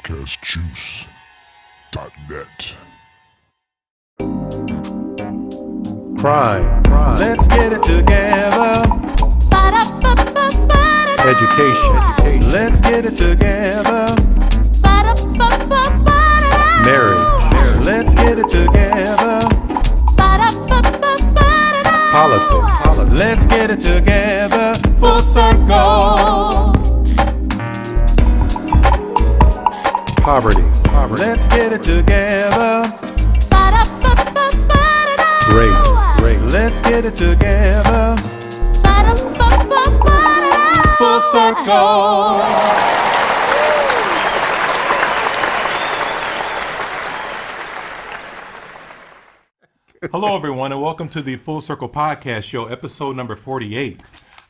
podcastjuice.net. Crime. Let's get it together. Education. Let's get it together. Marriage. Let's get it together. Politics. Let's get it together. Full circle. Poverty. Let's get it together. Race. Let's get it together. Full circle. Hello, everyone, and welcome to the Full Circle Podcast Show, episode number 48.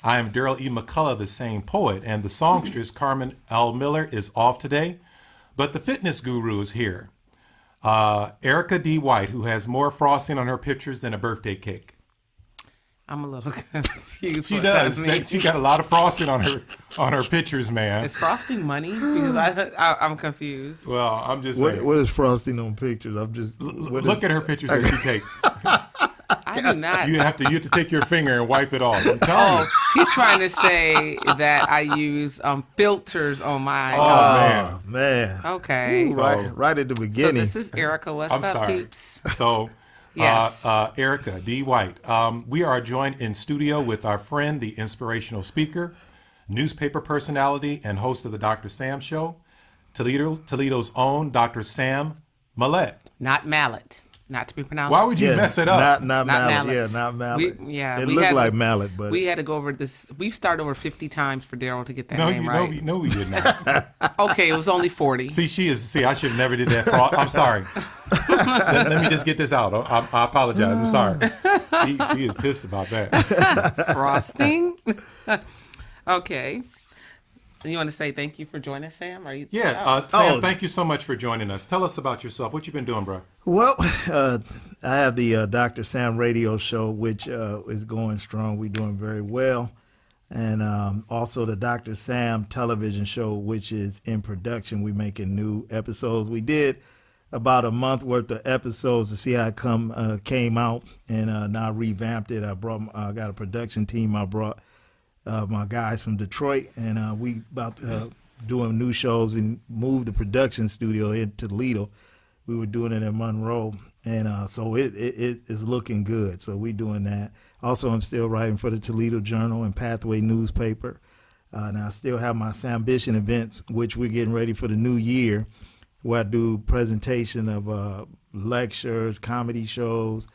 I am Darryl E. McCullough, the same poet, and the songstress Carmen L. Miller is off today, but the fitness guru is here. Erica D. White, who has more frosting on her pictures than a birthday cake. I'm a little confused. She does. She got a lot of frosting on her pictures, man. Is frosting money? Because I'm confused. Well, I'm just saying. What is frosting on pictures? Look at her pictures that she takes. I do not. You have to take your finger and wipe it off. I'm telling you. He's trying to say that I use filters on my. Oh, man. Okay. Ooh, right at the beginning. So this is Erica. What's I'm up, sorry. peeps? So. Yes. Erica D. White. We are joined in studio with our friend, the inspirational speaker, newspaper personality, and host of the Dr. Sam Show, Toledo's own Dr. Sam Mallet. Not Mallet. Not to be pronounced. Why would you mess it up? Not Mallet. Yeah, not Mallet. It looked like Mallet, but we had to go over this. We've started over 50 times for Darryl to get that name right. No, we did not. Okay, it was only 40. See, I should have never did that. I'm sorry. Let me just get this out. I apologize. I'm sorry. She is pissed about that. Frosting. Okay. You want to say thank you for joining us, Sam? Sam, thank you so much for joining us. Tell us about yourself. What you been doing, bro? Well, I have the Dr. Sam radio show, which is going strong. We're doing very well. And also the Dr. Sam television show, which is in production. We're making new episodes. We did about a month worth of episodes to see how it came out, and now revamped it. I got a production team. I brought my guys from Detroit, and we about doing new shows. We moved the production studio here to Toledo. We were doing it in Monroe, and so it is looking good. So we're doing that. Also, I'm still writing for the Toledo Journal and Pathway newspaper. And I still have my Sambition events, which we're getting ready for the new year, where I do presentation of lectures, comedy shows,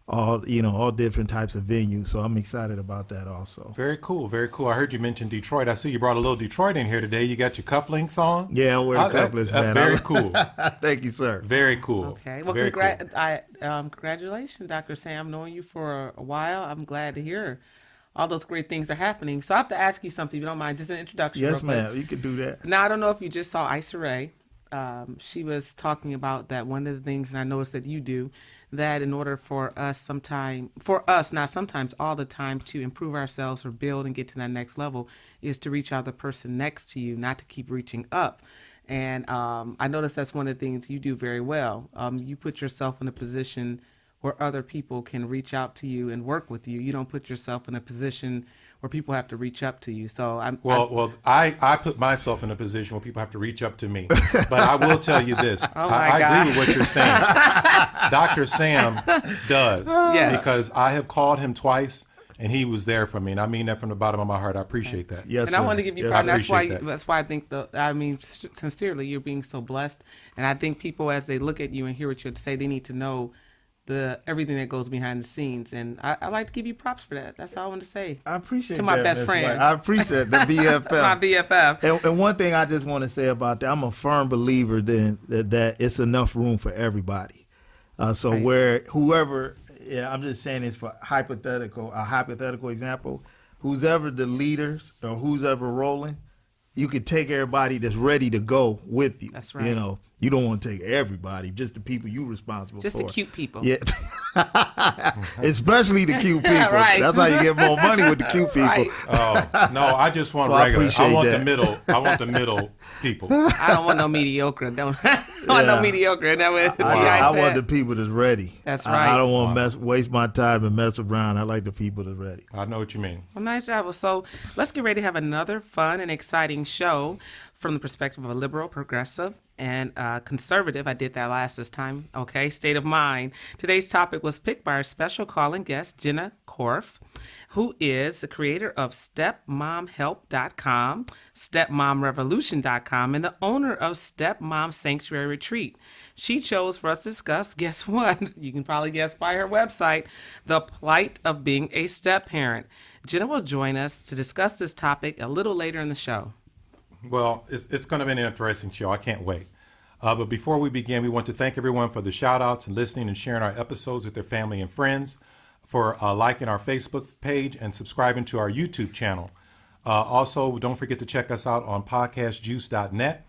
all different types of venues. So I'm excited about that also. Very cool, very cool. I heard you mention Detroit. I see you brought a little Detroit in here today. You got your cufflinks on? Yeah, I'm wearing cufflinks, man. Very cool. Thank you, sir. Very cool. Okay. Well, congratulations, Dr. Sam. Knowing you for a while, I'm glad to hear all those great things are happening. So I have to ask you something, if you don't mind, just an introduction. Yes, ma'am. You can do that. Now, I don't know if you just saw Issa Rae. She was talking about that one of the things, and I noticed that you do, that in order for us not sometimes, all the time, to improve ourselves or build and get to that next level is to reach out the person next to you, not to keep reaching up. And I noticed that's one of the things you do very well. You put yourself in a position where other people can reach out to you and work with you. You don't put yourself in a position where people have to reach up to you. So I put myself in a position where people have to reach up to me. But I will tell you this. I agree with what you're saying. Dr. Sam does. Yes. Because I have called him twice, and he was there for me. And I mean that from the bottom of my heart. I appreciate that. Yes, and I want to give you props. That's why I think sincerely, you're being so blessed. And I think people, as they look at you and hear what you have to say, they need to know everything that goes behind the scenes, and I like to give you props for that. That's all I want to say. I appreciate to my that, best Ms. friend. White. I appreciate the BFF. My BFF. And one thing I just want to say about that, I'm a firm believer that it's enough room for everybody. So right. Where whoever, I'm just saying this for a hypothetical example, who's ever the leaders or who's ever rolling, you could take everybody that's ready to go with you. That's right. You don't want to take everybody, just the people you're responsible for. Just the cute people. Yeah. Especially the cute people. Right. That's how you get more money with the cute people. Right. Oh no, I just want So I regular. I appreciate want that. the middle. I want the middle people. I don't want no mediocre. I want no mediocre. Isn't that what T.I. I said? want the people that's ready. That's I right. don't want to waste my time and mess around. I like the people that's ready. I know what you mean. Well, nice job. Well, so let's get ready to have another fun and exciting show from the perspective of a liberal, progressive, and conservative. I did that this time. Okay, state of mind. Today's topic was picked by our special calling guest, Jenna Korf, who is the creator of StepMomHelp.com, StepMomRevolution.com, and the owner of Stepmom Sanctuary Retreat. She chose for us to discuss, guess what? You can probably guess by her website, the plight of being a step parent. Jenna will join us to discuss this topic a little later in the show. Well, it's going to be an interesting show. I can't wait. But before we begin, we want to thank everyone for the shout outs and listening and sharing our episodes with their family and friends, for liking our Facebook page and subscribing to our YouTube channel. Also, don't forget to check us out on podcastjuice.net.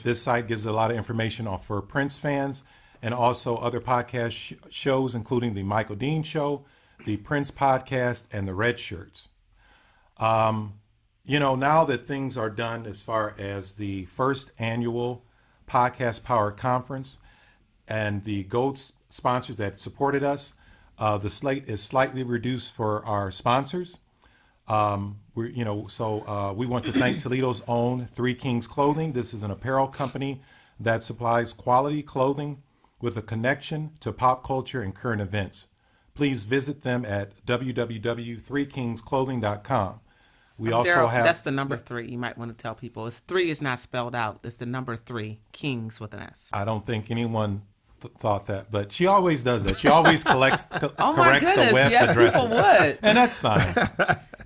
This site gives a lot of information for Prince fans and also other podcast shows, including the Michael Dean Show, the Prince Podcast, and the Red Shirts. Now that things are done as far as the first annual Podcast Power Conference and the gold sponsors that supported us, the slate is slightly reduced for our sponsors. We want to thank Toledo's own Three Kings Clothing. This is an apparel company that supplies quality clothing with a connection to pop culture and current events. Please visit them at www.threekingsclothing.com. We also Darryl, have... That's the number 3. You might want to tell people. 3 is not spelled out. It's the number 3, Kings with an S. I don't think anyone thought that, but she always does that. She always corrects Oh my the goodness, web yes, addresses. people would. And that's fine.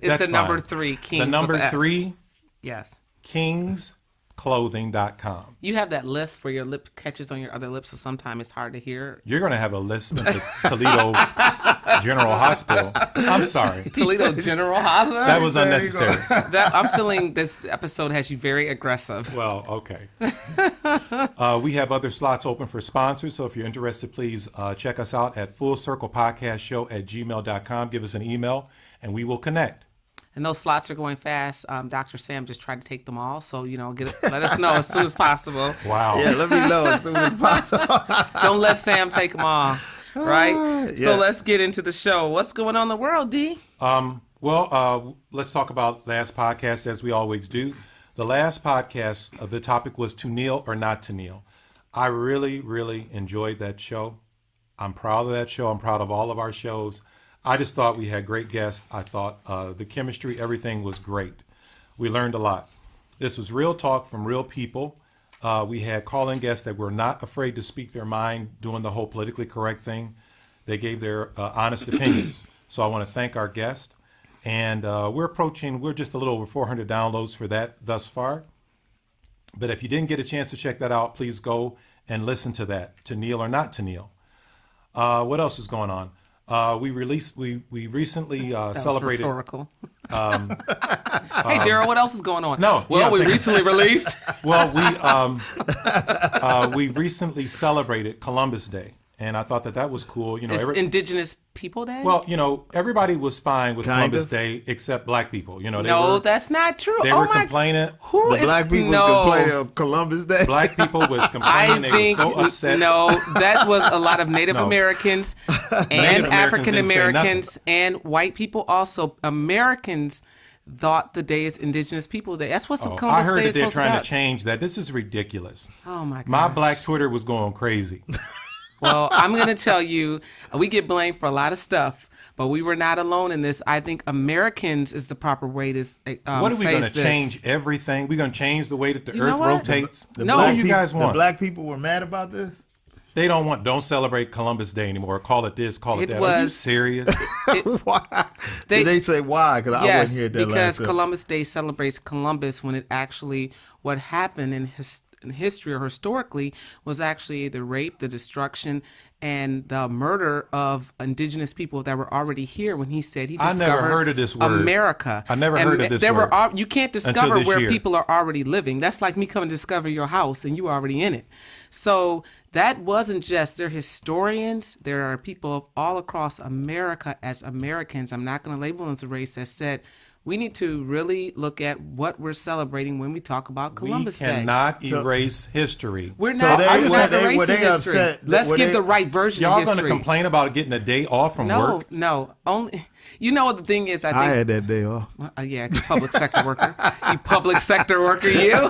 It's That's the number fine. 3, Kings The number with an S. 3, Yes. kingsclothing.com. You have that list where your lip catches on your other lip, so sometimes it's hard to hear. You're going to have a list of the Toledo General Hospital. I'm sorry. Toledo General Hospital? That was unnecessary. I'm feeling this episode has you very aggressive. Well, okay. We have other slots open for sponsors, so if you're interested, please check us out at fullcirclepodcastshow@gmail.com. Give us an email, and we will connect. And those slots are going fast. Dr. Sam just tried to take them all, so let us know as soon as possible. Wow. Yeah, let me know as soon as possible. Don't let Sam take them all, right? Yeah. So let's get into the show. What's going on in the world, D? Let's talk about last podcast as we always do. The last podcast, the topic was to kneel or not to kneel. I really, really enjoyed that show. I'm proud of that show. I'm proud of all of our shows. I just thought we had great guests. I thought the chemistry, everything was great. We learned a lot. This was real talk from real people. We had call-in guests that were not afraid to speak their mind, doing the whole politically correct thing. They gave their honest opinions. So I want to thank our guest. And we're just a little over 400 downloads for that thus far. But if you didn't get a chance to check that out, please go and listen to that, to kneel or not to kneel. What else is going on? We recently celebrated. Rhetorical. Hey, Darryl, what else is going on? No, we recently released. Well, we recently celebrated Columbus Day, and I thought that was cool. It's Indigenous People Day. Well, everybody was fine with Kind Columbus of. Day except Black people. That's not true. They were complaining. Who The is black people complaining on Columbus Day. Black people was complaining. I They think were so upset. no, that was a lot of Native No. Americans and Native Americans African didn't say Americans and white people also. Americans thought the day is Indigenous People Day. That's what Columbus I heard Day that is they're supposed trying about. to change that. This is ridiculous. Oh my god. My Black Twitter was going crazy. Well, I'm going to tell you, we get blamed for a lot of stuff, but we were not alone in this. I think Americans is the proper way to What are we going to face this. change everything? We're going to change the way that the You know earth what? rotates? No. What black do you guys The want? black people were mad about this? They don't celebrate Columbus Day anymore. Call it this, call it It that. Are you was- serious? Why? They- Did they say why? Because I Yes, wasn't here that because last Columbus Day celebrates Columbus when it actually what happened in in history or historically was actually the rape, the destruction, and the murder of indigenous people that were already here when he said he discovered I never heard of this word. America. I never heard of this there word. You can't discover where year. people are already living. That's like me coming to discover your house and you already in it. So that wasn't just, they're historians. There are people all across America as Americans. I'm not going to label them as a race that said, we need to really look at what we're celebrating when we talk about Columbus We Day. cannot erase history. We're not erasing history. Let's give the right version of Y'all history. going to complain about getting a day off from work? No. Only, you know what the thing is? I had that day off. Yeah, public sector worker. You public sector worker, you.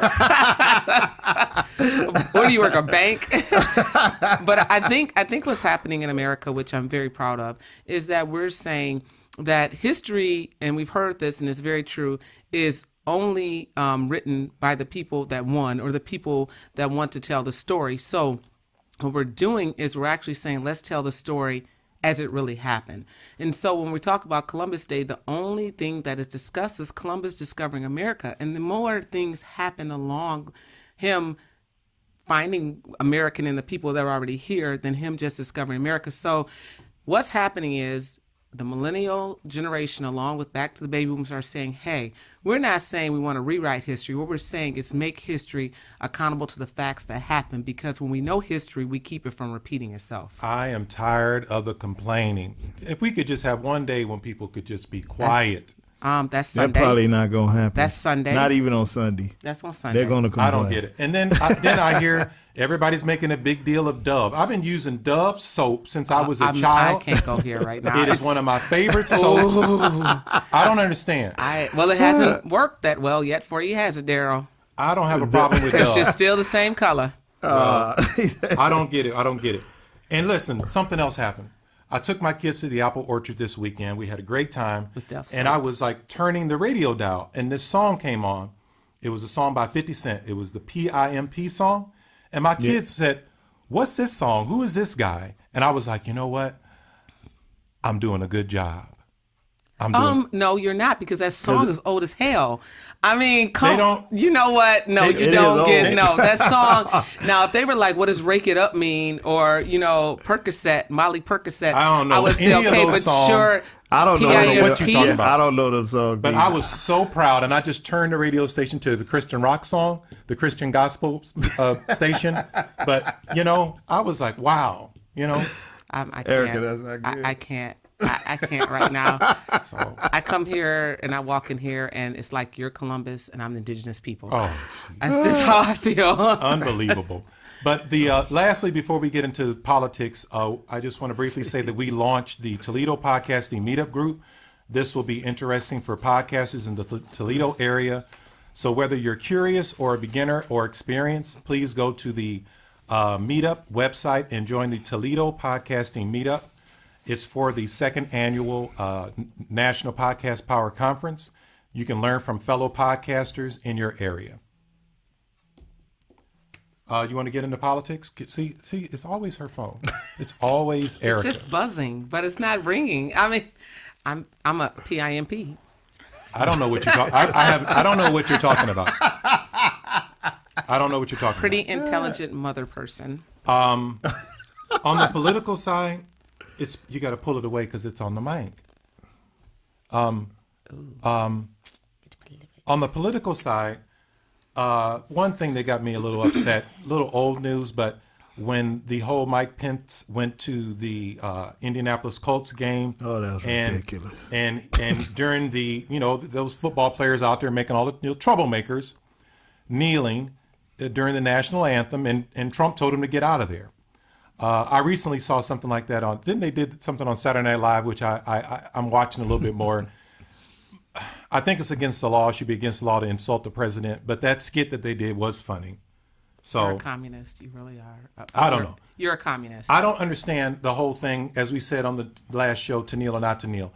Where do you work? A bank? But I think what's happening in America, which I'm very proud of, is that we're saying that history, and we've heard this, and it's very true, is only written by the people that won or the people that want to tell the story. So what we're doing is we're actually saying, let's tell the story as it really happened. And so when we talk about Columbus Day, the only thing that is discussed is Columbus discovering America. And the more things happen along him finding American and the people that are already here than him just discovering America. So what's happening is the millennial generation, along with back to the baby boomers, are saying, hey, we're not saying we want to rewrite history. What we're saying is make history accountable to the facts that happen, because when we know history, we keep it from repeating itself. I am tired of the complaining. If we could just have one day when people could just be quiet. That's Sunday. That's probably not going to happen. That's Sunday. Not even on Sunday. That's on Sunday. They're going to complain. I don't get it. And then I hear everybody's making a big deal of Dove. I've been using Dove soap since I was a child. I can't go here right now. It is one of my favorite soaps. I don't understand. Well, it hasn't worked that well yet for you, has it, Darryl? I don't have a problem with Because Dove. you're still the same color. I don't get it. And listen, something else happened. I took my kids to the apple orchard this weekend. We had a great time. And I was like turning the radio dial, and this song came on. It was a song by 50 Cent. It was the PIMP song. And my kids said, what's this song? Who is this guy? And I was like, you know what? I'm doing a good job. No, you're not, because that song is old as hell. I mean, you know what? No, you don't get, that song. Now, if they were like, what does Rake It Up mean? Or, Percocet, Molly Percocet. I don't know. I would say, okay, but songs, sure. I don't know what you're talking about. I don't know those songs. But I was so proud, and I just turned the radio station to the Christian rock song, the Christian gospel station. But, I was like, wow, I can't. Erica, that's not good. I can't. I can't right now. So I come here and I walk in here and it's like you're Columbus and I'm the indigenous people. Oh, that's just how I feel. Unbelievable. But lastly, before we get into politics, I just want to briefly say that we launched the Toledo Podcasting Meetup Group. This will be interesting for podcasters in the Toledo area. So whether you're curious or a beginner or experienced, please go to the Meetup website and join the Toledo Podcasting Meetup. It's for the second annual National Podcast Power Conference. You can learn from fellow podcasters in your area. You want to get into politics? See, it's always her phone. It's always Erica. It's just buzzing, but it's not ringing. I mean, I'm a PIMP. I don't know what you're talking. I don't know what you're talking about. I don't know what you're talking Pretty about. intelligent mother person. On the political side, you got to pull it away because it's on the mic. On the political side, one thing that got me a little upset, little old news, but when the whole Mike Pence went to the Indianapolis Colts game, that was ridiculous. And during the those football players out there making all the troublemakers kneeling during the national anthem, and Trump told him to get out of there. I recently saw something like that they did something on Saturday Night Live, which I'm watching a little bit more. I think it's against the law. It should be against the law to insult the president. But that skit that they did was funny. So you're a communist. You really are. I don't know. You're a communist. I don't understand the whole thing. As we said on the last show, to kneel or not to kneel.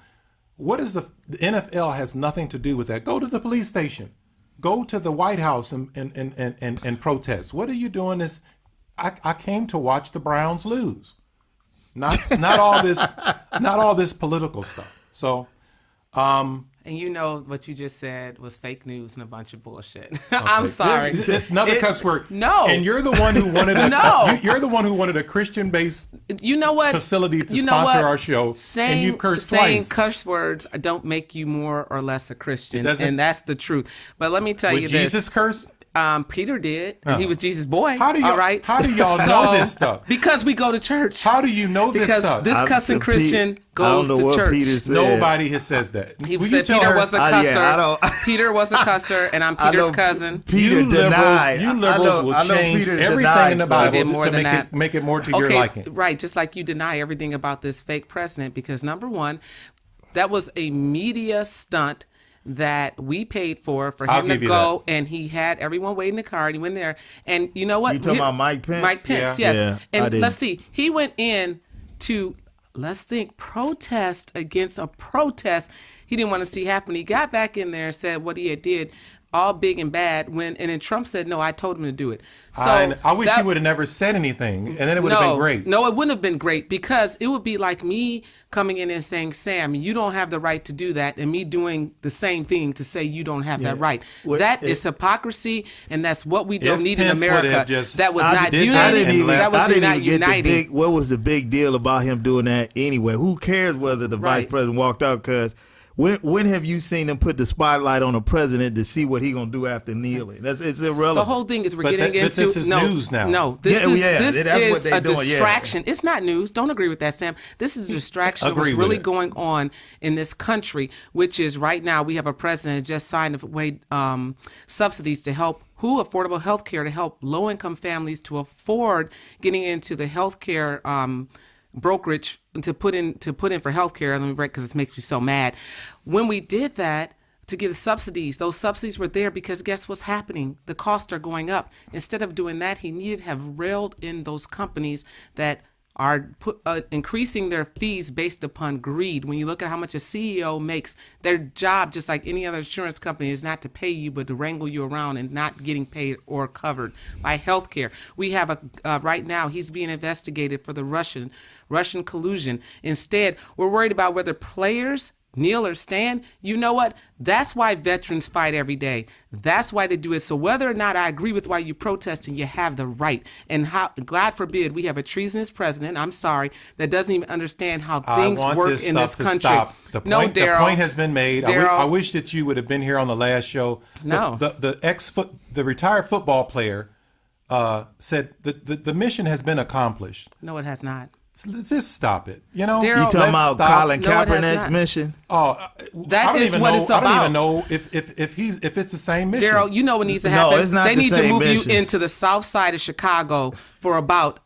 What is the NFL has nothing to do with that. Go to the police station. Go to the White House and protest. What are you doing this? I came to watch the Browns lose, not all this political stuff. So, And you know what you just said was fake news and a bunch of bullshit. I'm sorry. It's another cuss word. No. And you're the one who wanted a No. you're the one who wanted a Christian-based You know what? facility to You know sponsor what? our show, and you've cursed saying twice. curse words don't make you more or less a Christian, doesn't? and that's the truth. But let me tell you Would this. Jesus curse? Peter did, and he was Jesus' boy. How do y'all, all right? How do y'all know this stuff? Because we go to church. How do you know this Because stuff? this cussing Christian goes I don't know to what church. Peter said. Nobody has said that. He Will you said tell Peter her- was a yeah, cusser. I don't- Peter was a cusser, and I'm I Peter's know cousin. Peter You liberals, denied. you liberals will I know change Peter everything denied in the stuff. He did Bible more to than make that. it make it more to your liking. Right, just like you deny everything about this fake president, because number one, that was a media stunt that we paid for I'll him to give you go, and he had everyone waiting in the car, and he went there. And you know what? You talking about Mike Pence? Mike Pence, Yeah. yes. Yeah, I And did. let's see, he went in to, let's think, protest against a protest he didn't want to see happen. He got back in there and said what he had did, all big and bad, and then Trump said, no, I told him to do it. So I wish that- he would have never said anything, and then it would have been great. No, it wouldn't have been great, because it would be like me coming in and saying, Sam, you don't have the right to do that, and me doing the same thing to say you don't have that right. Well, That is hypocrisy, and that's what we don't If need in Pence would have America. just That was I not did unity. that and left. That was I didn't not even get the uniting. big. What was the big deal about him doing that anyway? Who cares whether the vice Right. president walked out? Because when have you seen him put the spotlight on a president to see what he gonna do after kneeling? It's irrelevant. The whole thing is we're But getting but into this is news now. No, this Yeah, is yeah, this that's what is they a doing, yeah. distraction. It's not news. Don't agree with that, Sam. This is a distraction of what's Agree with really it. going on in this country, which is right now we have a president who just signed away subsidies to help affordable health care, to help low income families to afford getting into the health care brokerage to put in for healthcare. Let me break, because it makes me so mad. When we did that to give subsidies, those subsidies were there because guess what's happening? The costs are going up. Instead of doing that, he needed to have railed in those companies that are increasing their fees based upon greed. When you look at how much a CEO makes, their job, just like any other insurance company, is not to pay you, but to wrangle you around and not getting paid or covered by healthcare. We have right now, he's being investigated for the Russian collusion. Instead, we're worried about whether players kneel or stand. You know what? That's why veterans fight every day. That's why they do it. So whether or not I agree with why you protesting, you have the right. And how, God forbid, we have a treasonous president, I'm sorry, that doesn't even understand how things I want work this in stuff this to country. stop. The Daryl. point has been made. Daryl. I wish that you would have been here on the last show. No. The retired football player said the mission has been accomplished. No, it has not. Just stop it. You know, Daryl, You talking Let's about stop. Colin No, it has Kaepernick's not. mission? Oh, That I don't is even what know. it's I don't about. even know if it's the same mission. Daryl, you know what needs to No, happen? it's not They the need to same move mission. you into the south side of Chicago for about,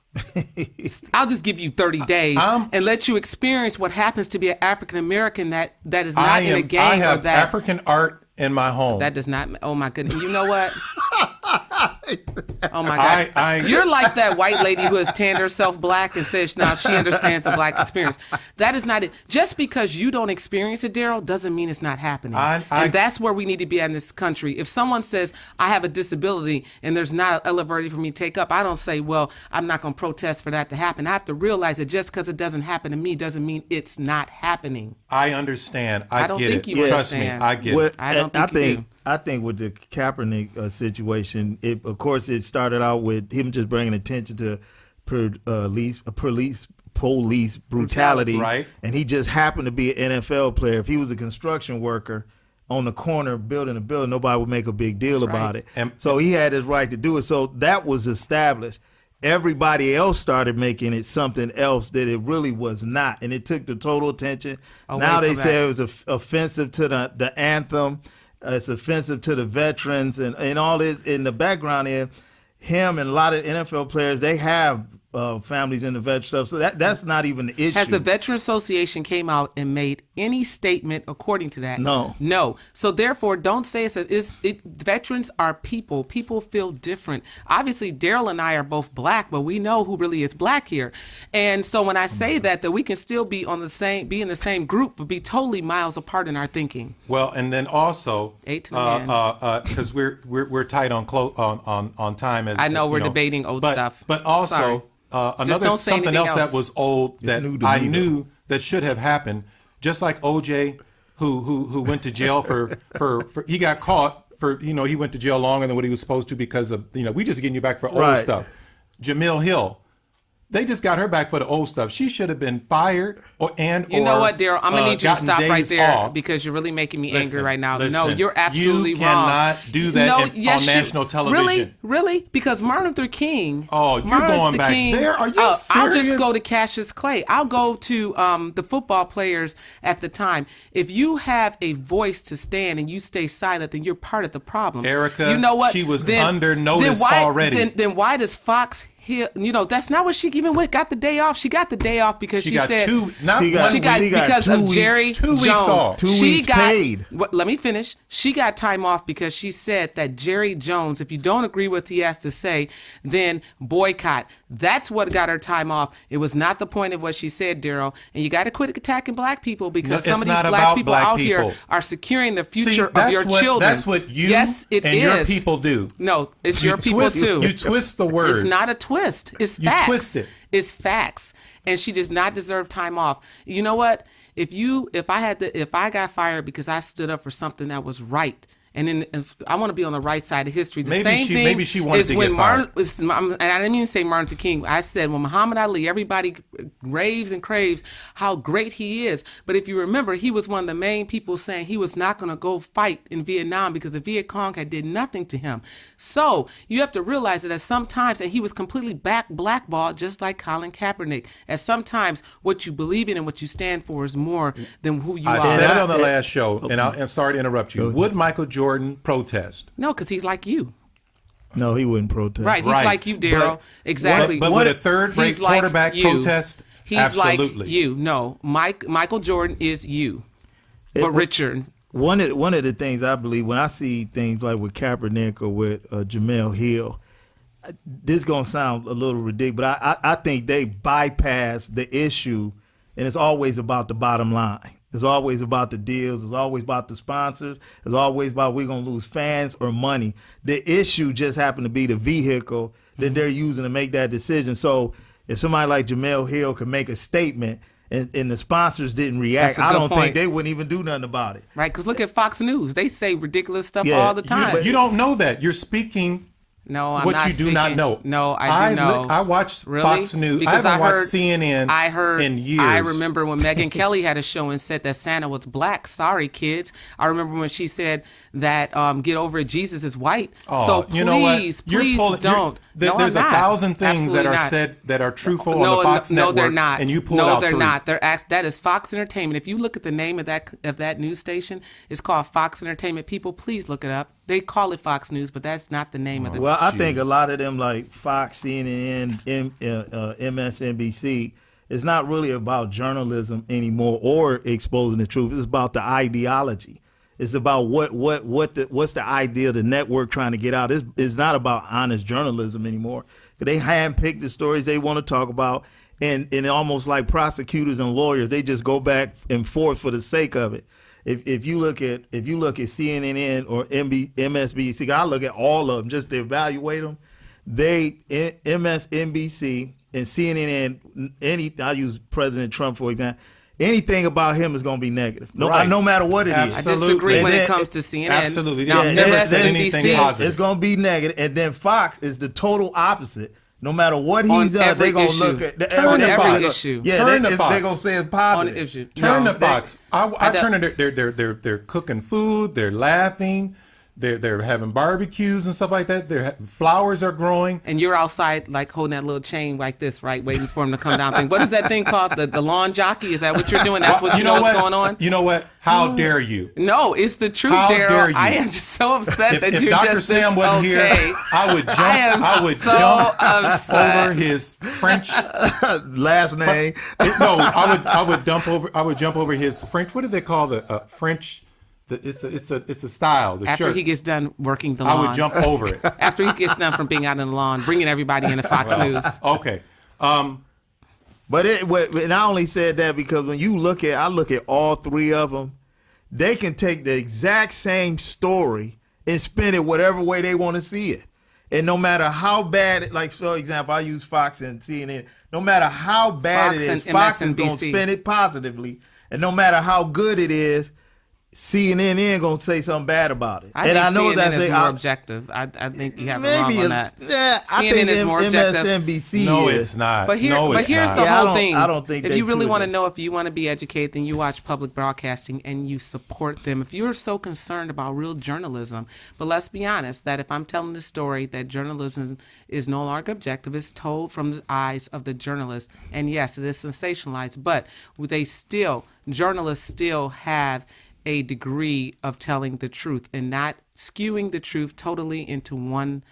I'll just give you 30 days and let you experience what happens to be an African American that is not in a gang I have or that. African art in my home. That does not. Oh my goodness! You know what? Oh my God! You're like that white lady who has tanned herself black and says now she understands the black experience. That is not it. Just because you don't experience it, Daryl, doesn't mean it's not happening. And that's where we need to be in this country. If someone says I have a disability and there's not an elevator for me to take up, I don't say, well, I'm not going to protest for that to happen. I have to realize that just because it doesn't happen to me doesn't mean it's not happening. I understand. I don't get think it. you Trust understand. me. I get Well, it. I don't think you do. I think with the Kaepernick situation, of course, it started out with him just bringing attention to police brutality, Right. And he just happened to be an NFL player. If he was a construction worker on the corner building a building, nobody would make a big deal That's about right. it. So he had his right to do it. So that was established. Everybody else started making it something else that it really was not, and it took the total attention. Now they say it was offensive to the anthem. It's offensive to the veterans and all this. In the background here, him and a lot of NFL players, they have families in the veteran stuff. So that's not even the issue. Has the Veteran Association came out and made any statement according to that? No. So therefore, don't say veterans are people. People feel different. Obviously, Darryl and I are both black, but we know who really is black here. And so when I say that we can still be in the same group, but be totally miles apart in our thinking. Well, and then also, 8 to 9. because we're tight on time. As I know we're debating old stuff. But also, Sorry. another something else that was old It's that new to I me, knew that should have happened. Just like OJ who went to jail for he got caught for, he went to jail longer than what he was supposed to because of, we just getting you back for old stuff. Jamil Hill. They just got her back for the old stuff. She should have been fired You know what, Darryl? I'm going to need you to stop right there off. because you're really making me angry right now. No, you're absolutely wrong. You cannot do that on national television. Really? Because Martin Luther King. Oh, you're going back there? Are you serious? I'll just go to Cassius Clay. I'll go to the football players at the time. If you have a voice to stand and you stay silent, then you're part of the problem. Erica, you know what? She was under notice already. Then why does Fox... that's not what she even got the day off. She got the day off because she said because of Jerry Jones. 2 weeks off. 2 weeks paid. Let me finish. She got time off because she said that Jerry Jones, if you don't agree with what he has to say, then boycott. That's what got her time off. It was not the point of what she said, Darryl. And you got to quit attacking black people because some of these black people out here are securing the future of your children. That's what you and your people do. No, it's your people too. You twist the words. It's not a twist. It's facts. You twist it. It's facts. And she does not deserve time off. You know what? If I got fired because I stood up for something that was right, and then I want to be on the right side of history. Maybe she wanted to get fired. And I didn't mean to say Martin Luther King. I said when Muhammad Ali, everybody raves and craves how great he is. But if you remember, he was one of the main people saying he was not going to go fight in Vietnam because the Viet Cong had did nothing to him. So you have to realize that at some times, and he was completely blackballed, just like Colin Kaepernick. At sometimes, what you believe in and what you stand for is more than who you are. I said it on the last show, and I'm sorry to interrupt you. Would Michael Jordan protest? No, because he's like you. No, he wouldn't protest. Right, he's like you, Darryl. Exactly. But would a third-rate quarterback protest? He's Absolutely. like you. No, Michael Jordan is you, but Richard. One of the things I believe when I see things like with Kaepernick or with Jamel Hill, this is gonna sound a little ridiculous, but I think they bypass the issue, and it's always about the bottom line. It's always about the deals. It's always about the sponsors. It's always about we're going to lose fans or money. The issue just happened to be the vehicle that they're using to make that decision. So if somebody like Jamel Hill could make a statement and the sponsors didn't react, I don't think they wouldn't even do nothing about it. Right, because look at Fox News. They say ridiculous stuff all the time. You don't know that. You're speaking... No, I'm what not you do not know. No, I do know. I watch Fox News. Because I haven't watched CNN in years. I remember when Megyn Kelly had a show and said that Santa was black. Sorry, kids. I remember when she said that get over it, Jesus is white. Oh, so please, you know what? Please don't. There's 1,000 things that are said that are truthful on the Fox network. No, they're not. And you pulled out they're three. not. That is Fox Entertainment. If you look at the name of that news station, it's called Fox Entertainment. People, please look it up. They call it Fox News, but that's not the name of the. Well, I think a lot of them, like Fox, CNN, MSNBC, it's not really about journalism anymore or exposing the truth. It's about the ideology. It's about what's the idea of the network trying to get out. It's not about honest journalism anymore. They handpick the stories they want to talk about, and almost like prosecutors and lawyers, they just go back and forth for the sake of it. If you look at CNN or MSNBC, I look at all of them just to evaluate them. MSNBC and CNN, I use President Trump for example. Anything about him is going to be negative, no matter what it is. I disagree when it comes to CNN. Absolutely, now, never said anything positive. It's going to be negative, and then Fox is the total opposite. No matter what he's done, they're going to look at every issue. Yeah, they're going to say it's positive. On the issue. Turn to Fox. I turn to they're cooking food. They're laughing. They're having barbecues and stuff like that. Flowers are growing. And you're outside like holding that little chain like this, right? Waiting for him to come down. What is that thing called? The lawn jockey? Is that what you're doing? That's what you know what's going on? You know what? How dare you? No, it's the truth, Darryl. I am just so upset that you're Dr. just Sam wasn't here, I would jump over his French last name. I would jump over his French. What do they call the French? It's a style. The After shirt. he gets done working the lawn. I would jump over it. After he gets done from being out on the lawn, bringing everybody into Fox News. Okay. But and I only said that because when I look at all three of them, they can take the exact same story and spin it whatever way they want to see it. And no matter how bad, like for example, I use Fox and CNN. No matter how bad it is, Fox is going to spin it positively. And no matter how good it is, CNN ain't gonna say something bad about it. I And think I know CNN that's is more objective. I think you have it wrong maybe on that. yeah, I CNN think is more objective. MSNBC No, is. it's not. But no, it's here's not. the Yeah, whole thing. I don't think if they you really do want to it. know, if you want to be educated, then you watch public broadcasting and you support them. If you're so concerned about real journalism, but let's be honest, that if I'm telling the story that journalism is no longer objective, it's told from the eyes of the journalist. And yes, it is sensationalized, but journalists still have a degree of telling the truth and not skewing the truth totally into one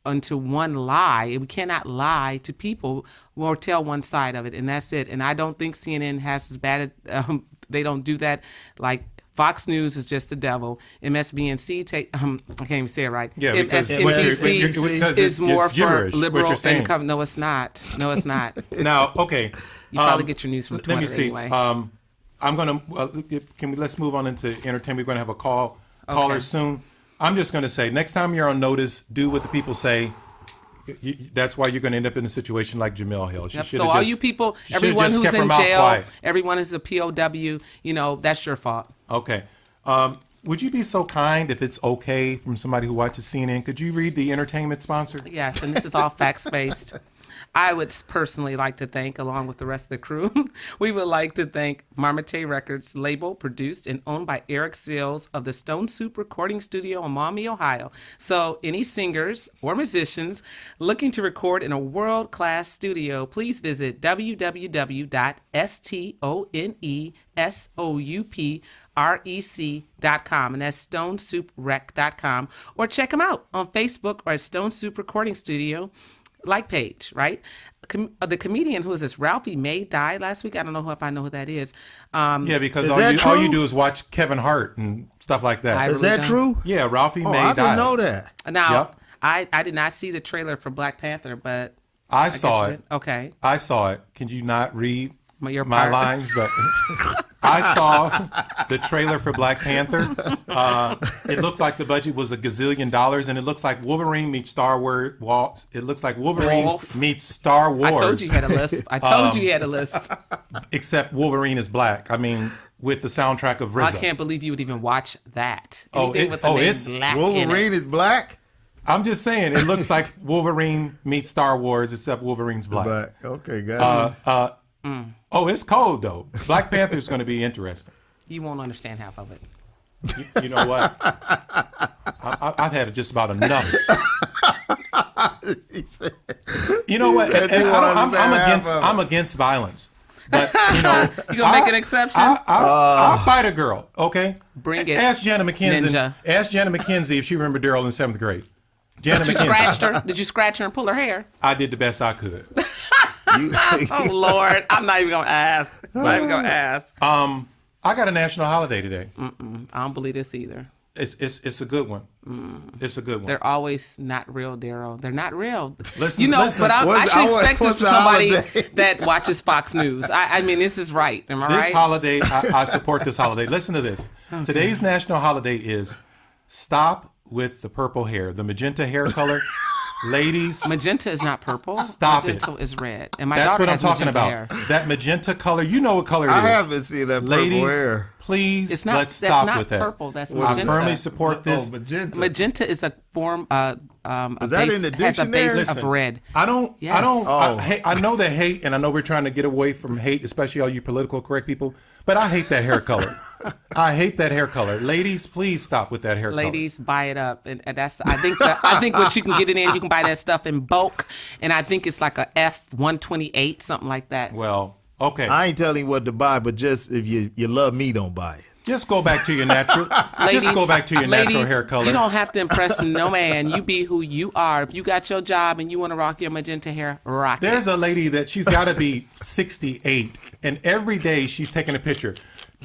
lie. We cannot lie to people or tell one side of it, and that's it. And I don't think CNN has as bad. They don't do that. Like Fox News is just the devil. MSNBC I can't even say it right. Yeah, because MSNBC is more for liberal and no, it's not. No, it's not. Now, okay. You probably get your news from Twitter Let me see. anyway. I'm gonna. Let's move on into entertainment. We're gonna have a caller soon. I'm just gonna say, next time you're on notice, do what the people say. That's why you're gonna end up in a situation like Jamil Hill. So all you people, everyone who's in jail, everyone who's a POW, that's your fault. Okay. Would you be so kind, if it's okay, from somebody who watches CNN, could you read the entertainment sponsor? Yes, and this is all facts-based. I would personally like to thank, along with the rest of the crew, we would like to thank Marmite Records, label produced and owned by Eric Seals of the Stone Soup Recording Studio in Maumee, Ohio. So any singers or musicians looking to record in a world-class studio, please visit www.stonesoupRec.com, and that's stonesouprec.com, or check them out on Facebook or at Stone Soup Recording Studio page, right? The comedian who is this, Ralphie May, died last week. I don't know if I know who that is. Yeah, because Is all you do is watch Kevin Hart and stuff like that. Is that true? Yeah, Ralphie May I died. didn't know that. Now, yep. I did not see the trailer for Black Panther, but I saw it. Okay. I saw it. Can you not read my lines? But I saw the trailer for Black Panther. It looks like the budget was $1 gazillion, and it looks like Wolverine meets Star Wars. It looks like Wolverine meets Star Wars. I told you you had a list. You had a list. Except Wolverine is black. I mean, with the soundtrack of RZA. I can't believe you would even watch that. Wolverine is black? I'm just saying, it looks like Wolverine meets Star Wars, except Wolverine's black. Okay, got it. Oh, it's cold, though. Black Panther is going to be interesting. You won't understand half of it. You know what? I've had just about enough. You know what? I'm against violence. But, you gonna make an exception? I'll fight a girl, okay? Bring it. Ask Jana McKenzie. Ninja. Ask Jana McKenzie if she remembered Darryl in 7th grade. Jana Did you scratch her? Did you scratch her and pull her hair? I did the best I could. Oh Lord, I'm not even gonna ask. I got a national holiday today. I don't believe this either. It's a good one. It's a good one. They're always not real, Darryl. They're not real. Listen, but I should expect this from somebody that watches Fox News. I mean, this is right. Am I right? This holiday, I support this holiday. Listen to this. Okay. Today's national holiday is Stop with the Purple Hair, the magenta hair color. Ladies, magenta is not purple. Magenta is red, and my that's daughter what I'm talking about. Hair. That magenta color, you know what color it is. I haven't seen that purple Ladies, hair. Please, it's not, let's stop with that. That's not purple. That's magenta. I firmly support this. Magenta. Magenta is a form. Is that in the dictionary? Has a base of red. I know that hate, and I know we're trying to get away from hate, especially all you political correct people. But I hate that hair color. I hate that hair color. Ladies, please stop with that hair color. Ladies, buy it up, and that's. I think what you can get it in, you can buy that stuff in bulk, and I think it's like a F128, something like that. Well, okay. I ain't telling you what to buy, but just if you love me, don't buy it. Just go back to your natural. Just go back to your natural hair color. You don't have to impress no man. You be who you are. If you got your job and you want to rock your magenta hair, rock it. There's a lady that she's got to be 68, and every day she's taking a picture.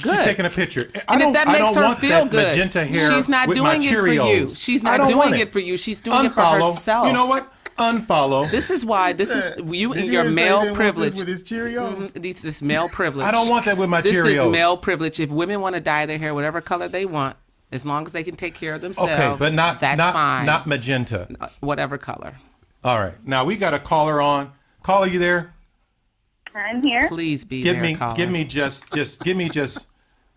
Good. She's taking a picture. I don't want feel good. Magenta hair. She's not doing it for you. She's not doing it for you. She's doing it for herself. You know what? Unfollow. This is why. This is you and your male privilege. With his Cheerios? This male privilege. I don't want that with my Cheerios. This is male privilege. If women want to dye their hair whatever color they want, as long as they can take care of themselves, okay, but that's fine. Not magenta. Whatever color. All right. Now we got a caller on. Caller, you there? I'm here. Please be give there, me caller. give me just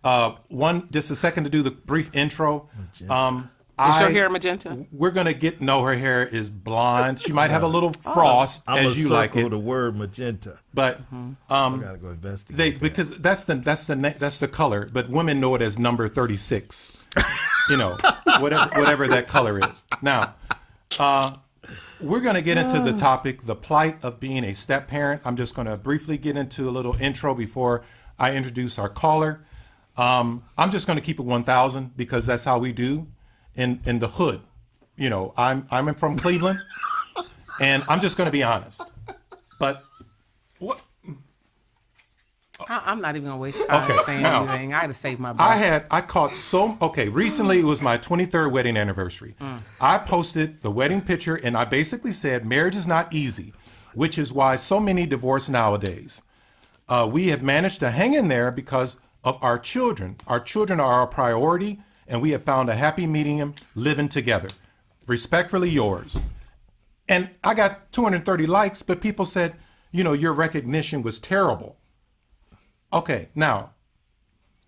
Just a second to do the brief intro. Is your hair magenta? We're going to get, no, her hair is blonde. She might have a little frost as you like it. The word magenta. But I gotta go investigate because that's the color, but women know it as number 36. Whatever that color is. Now, we're going to get into the topic, the plight of being a step parent. I'm just going to briefly get into a little intro before I introduce our caller. I'm just going to keep it 1,000 because that's how we do in the hood. I'm from Cleveland, and I'm just going to be honest. But what? I'm not even going to waste time saying anything. I had to save my breath. Recently it was my 23rd wedding anniversary. I posted the wedding picture, and I basically said marriage is not easy, which is why so many divorce nowadays. We have managed to hang in there because of our children. Our children are our priority, and we have found a happy medium living together. Respectfully yours. And I got 230 likes, but people said, your recognition was terrible. Okay, now,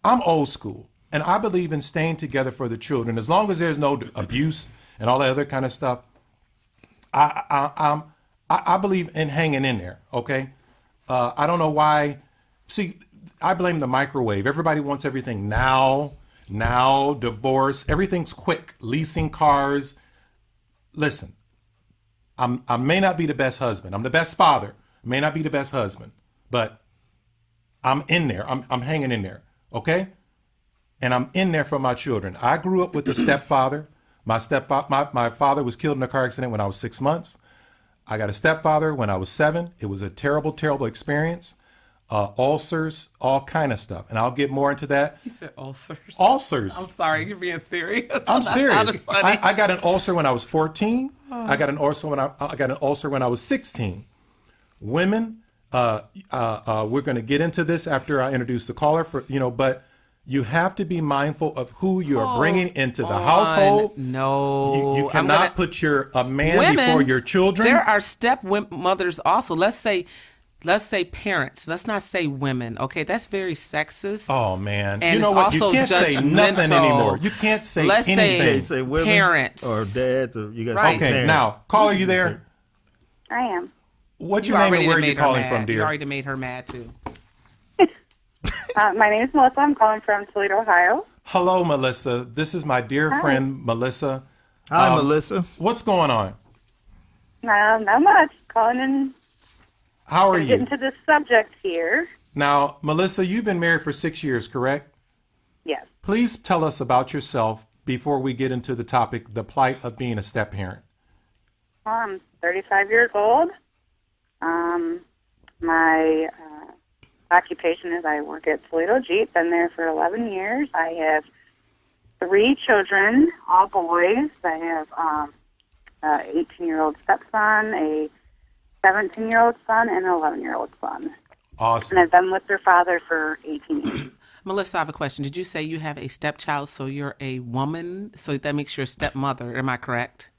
I'm old school, and I believe in staying together for the children. As long as there's no abuse and all that other kind of stuff, I believe in hanging in there, okay? I don't know why. See, I blame the microwave. Everybody wants everything now, divorce. Everything's quick. Leasing cars. Listen, I may not be the best husband. I'm the best father. May not be the best husband, but I'm in there. I'm hanging in there, okay? And I'm in there for my children. I grew up with a stepfather. My father was killed in a car accident when I was 6 months. I got a stepfather when I was 7. It was a terrible, terrible experience. Ulcers, all kind of stuff. And I'll get more into that. You said ulcers. Ulcers. I'm sorry, you're being serious. I'm serious. I got an ulcer when I was 14. I got an ulcer when I was 16. Women, we're going to get into this after I introduce the caller but you have to be mindful of who you are bringing into the household. No, you cannot put a man before your children. There are stepmothers also. Let's say parents. Let's not say women. Okay, that's very sexist. Oh man, and you know what? You can't judgmental. say nothing anymore. You can't say Let's anything. Say women parents or dads or you got right. Okay, parents. now caller, you there? I am. What's your name and where are you calling from, dear? You already made her mad too. My name is Melissa. I'm calling from Toledo, Ohio. Hello, Melissa. This is my dear friend, Melissa. Hi, Melissa. What's going on? Not much. Calling in. How are Getting you? to this subject here. Now, Melissa, you've been married for 6 years, correct? Yes. Please tell us about yourself before we get into the topic, the plight of being a step parent. I'm 35 years old. My occupation is I work at Toledo Jeep. Been there for 11 years. I have 3 children, all boys. I have an 18-year-old stepson, a 17-year-old son, and an 11-year-old son. Awesome. And I've been with their father for 18 years. Melissa, I have a question. Did you say you have a stepchild, so you're a woman? So that makes you a stepmother. Am I correct?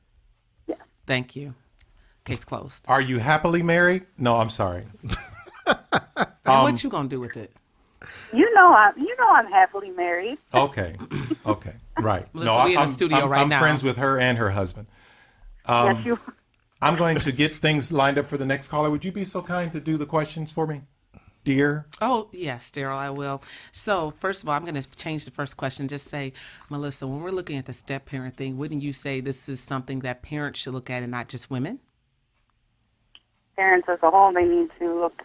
Yes. Thank you. Case closed. Are you happily married? No, I'm sorry. What you gonna do with it? You know I'm happily married. Okay. Right. Melissa, we in the studio right now. I'm friends with her and her husband. Yes, you. I'm going to get things lined up for the next caller. Would you be so kind to do the questions for me, dear? Oh, yes, Darryl, I will. So, first of all, I'm going to change the first question. Just say, Melissa, when we're looking at the step-parent thing, wouldn't you say this is something that parents should look at and not just women? Parents as a whole, they need to look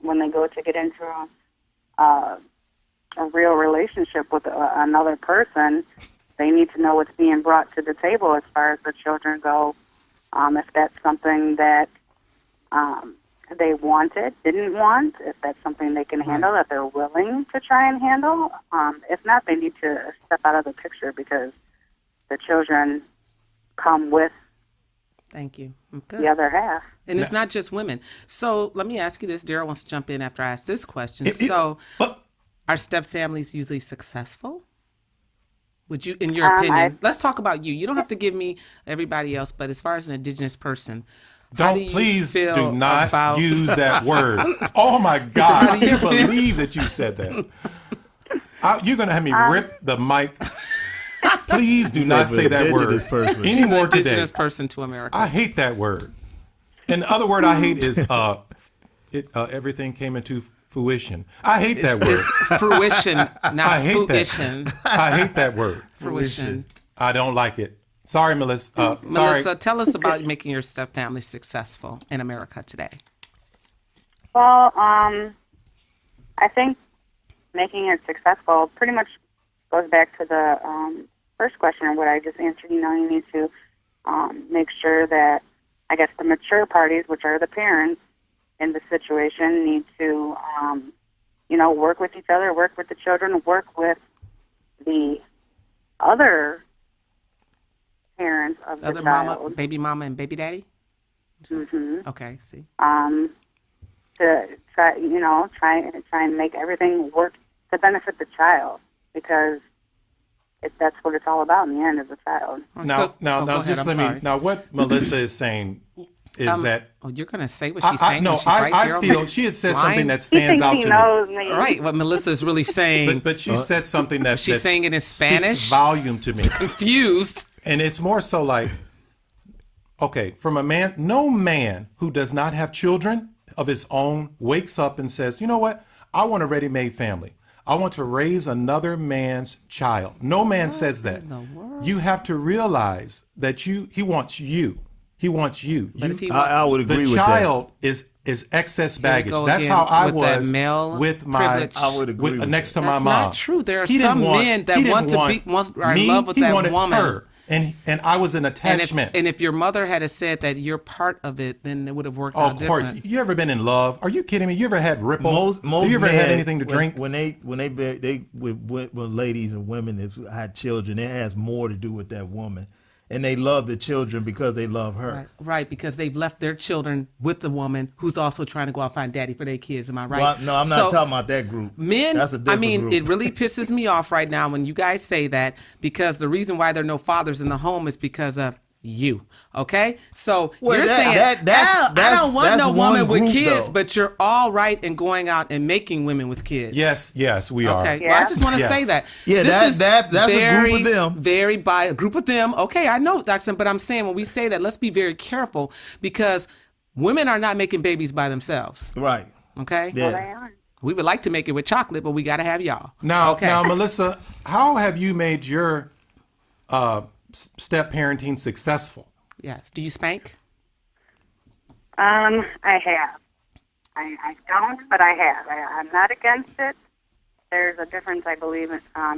when they go to get into a real relationship with another person. They need to know what's being brought to the table as far as the children go. If that's something that they didn't want, if that's something they can handle, that they're willing to try and handle. If not, they need to step out of the picture because the children come with Thank you. I'm good. the other half. And it's not just women. So let me ask you this. Darryl wants to jump in after I ask this question. Are step families usually successful? Would you, in your opinion, let's talk about you. You don't have to give me everybody else, but as far as an Indigenous person, Please do not use that word. Oh my God, I can't believe that you said that. You're going to have me rip the mic. Please do not say that word person. anymore today. Indigenous person to America. I hate that word. And the other word I hate is everything came into fruition. I hate that word. It's fruition, not I hate fruition. that. I hate that word. Fruition. I don't like it. Sorry, Melissa. Melissa, Sorry. tell us about making your step family successful in America today. Well, I think making it successful pretty much goes back to the first question or what I just answered. You need to make sure that, I guess, the mature parties, which are the parents in the situation, need to, work with each other, work with the children, work with the other parents of the Other child. mama, baby mama, and baby daddy? Mm-hmm. Okay, see. To try and make everything work to benefit the child, because that's what it's all about in the end, is the child. Now, go just ahead, let I'm me. sorry. Now, what Melissa is saying is that. Oh, you're going to say what she's saying? No, when she's right I here feel on she had said line? something that He stands thinks out he to knows me. All right, what Melissa's really saying. me. But she said something that She's that saying it in speaks Spanish? volume to me. Confused. And it's more so like, okay, from a man, no man who does not have children of his own wakes up and says, you know what? I want a ready-made family. I want to raise another man's child. No man says that. You have to realize that he wants you. He wants you. But if he I would agree The with child is excess baggage. go That's again how I with that was male with my privilege. I would agree with next to that. my That's mom. not true. There are He didn't some men that he didn't want to want are in me, love with he that wanted woman. her. And I was an attachment. And if your mother had said that you're part of it, then it would have worked Oh, out of course. different. You ever been in love? Are you kidding me? You ever had Ripple? Most you ever had men, anything to drink? when ladies and women that had children, it has more to do with that woman, and they love the children because they love her. Right, because they've left their children with the woman who's also trying to go out and find daddy for their kids. Am I right? Well, no, I'm not talking about that group. Men, That's a different group. it really pisses me off right now when you guys say that, because the reason why there are no fathers in the home is because of you. Okay? So Well, you're saying, I don't want no woman with kids, but you're all right in going out and making women with kids. Yes, we are. Okay, Yeah. well, I just want to Yes. say that. Yeah, This that's is a group of them. Very by a group of them. Okay, I know, Dr. Sam, but I'm saying when we say that, let's be very careful, because women are not making babies by themselves. Right. Okay? Yeah. They are. We would like to make it with chocolate, but we got to have y'all. Now, okay. now, Melissa, how have you made your step parenting successful? Yes. Do you spank? I have. I don't, but I have. I'm not against it. There's a difference, I believe,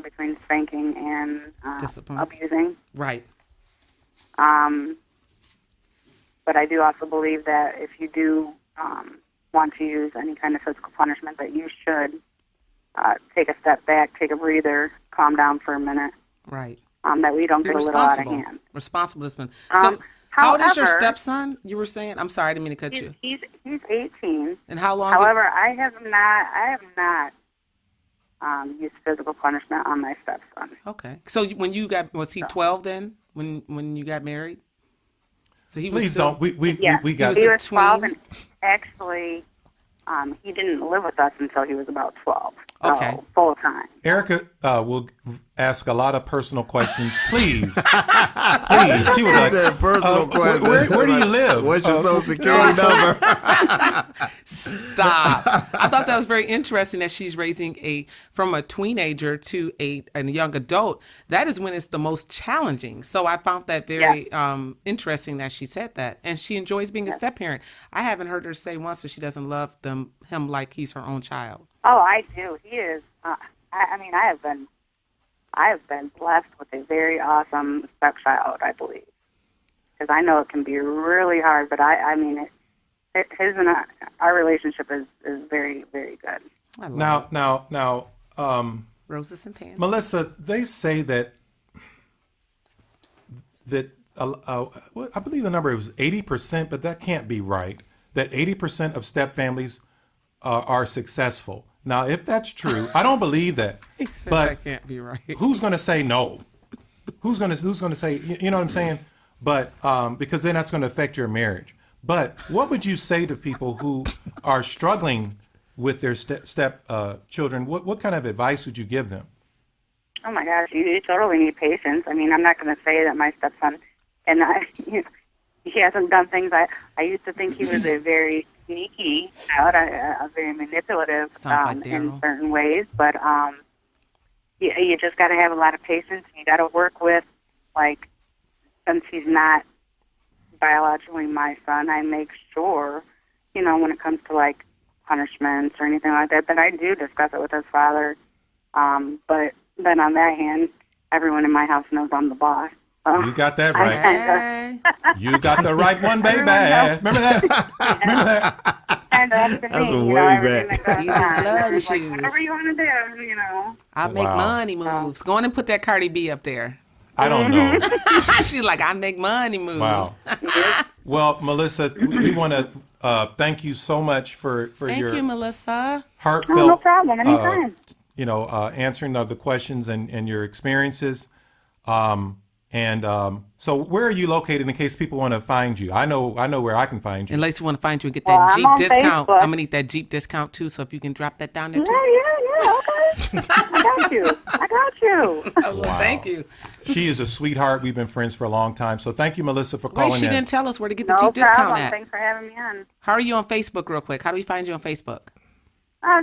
between spanking and Discipline. abusing. Right. But I do also believe that if you do want to use any kind of physical punishment, that you should take a step back, take a breather, calm down for a minute, Right. that we don't Be get a little out of responsible. hand. Responsible discipline. So, how old is your however- stepson? You were saying. I'm sorry, I didn't mean to cut you. He's 18. And how long? However, I have not used physical punishment on my stepson. Okay. So when you was he 12 then? When you got married? So he was Please still, don't. We Yeah, got. he was 12, tween? and actually, he didn't live with us until he was about 12. So Okay. full time. Erica will ask a lot of personal questions. Please, please. She would like. Said personal question. Where do you live? What's your social security number? Stop. I thought that was very interesting that she's raising from a teenager to a young adult. That is when it's the most challenging. So I found that very interesting that she said that. And she enjoys being a step parent. I haven't heard her say once that she doesn't love him like he's her own child. Oh, I do. He is. I mean, I have been blessed with a very awesome stepchild, I believe. Because I know it can be really hard, but I mean, his and our relationship is very, very good. I love Now, roses and pants. Melissa, they say that I believe the number was 80%, but that can't be right. That 80% of step families are successful. Now, if that's true, I don't believe that. He said But that can't be right. who's going to say no? Who's going to say, you know what I'm saying? But because then that's going to affect your marriage. But what would you say to people who are struggling with their step children? What kind of advice would you give them? Oh my gosh, you totally need patience. I mean, I'm not going to say that my stepson, and he hasn't done things. I used to think he was a very sneaky child, a very manipulative Sounds like in Darryl. certain ways. But you just got to have a lot of patience. You got to work with, like, since he's not biologically my son, I make sure, when it comes to like punishments or anything like that I do discuss it with his father. But then on that hand, everyone in my house knows I'm the boss. So You got that right. Hey. You got the right one, baby. Remember that? That's from way back. Jesus blood Like, issues. whatever you want to do, I make Wow. money moves. Go on and put that Cardi B up there. I don't know. She's like, I make money moves. Wow. Well, Melissa, we want to thank you so much for Thank your you, Melissa. heartfelt, No problem. Anytime. answering of the questions and your experiences. So where are you located in case people want to find you? I know where I can find you. Unless you want to find you and get Well, that I'm Jeep on discount. Facebook. I'm going to need that Jeep discount too. So if you can drop that down there too. Yeah, okay. I got you. Oh, well, thank you. She is a sweetheart. We've been friends for a long time. So thank you, Melissa, for calling Wait, she in. didn't tell us where to get the No Jeep discount problem. at. Thanks for having me on. How are you on Facebook real quick? How do we find you on Facebook?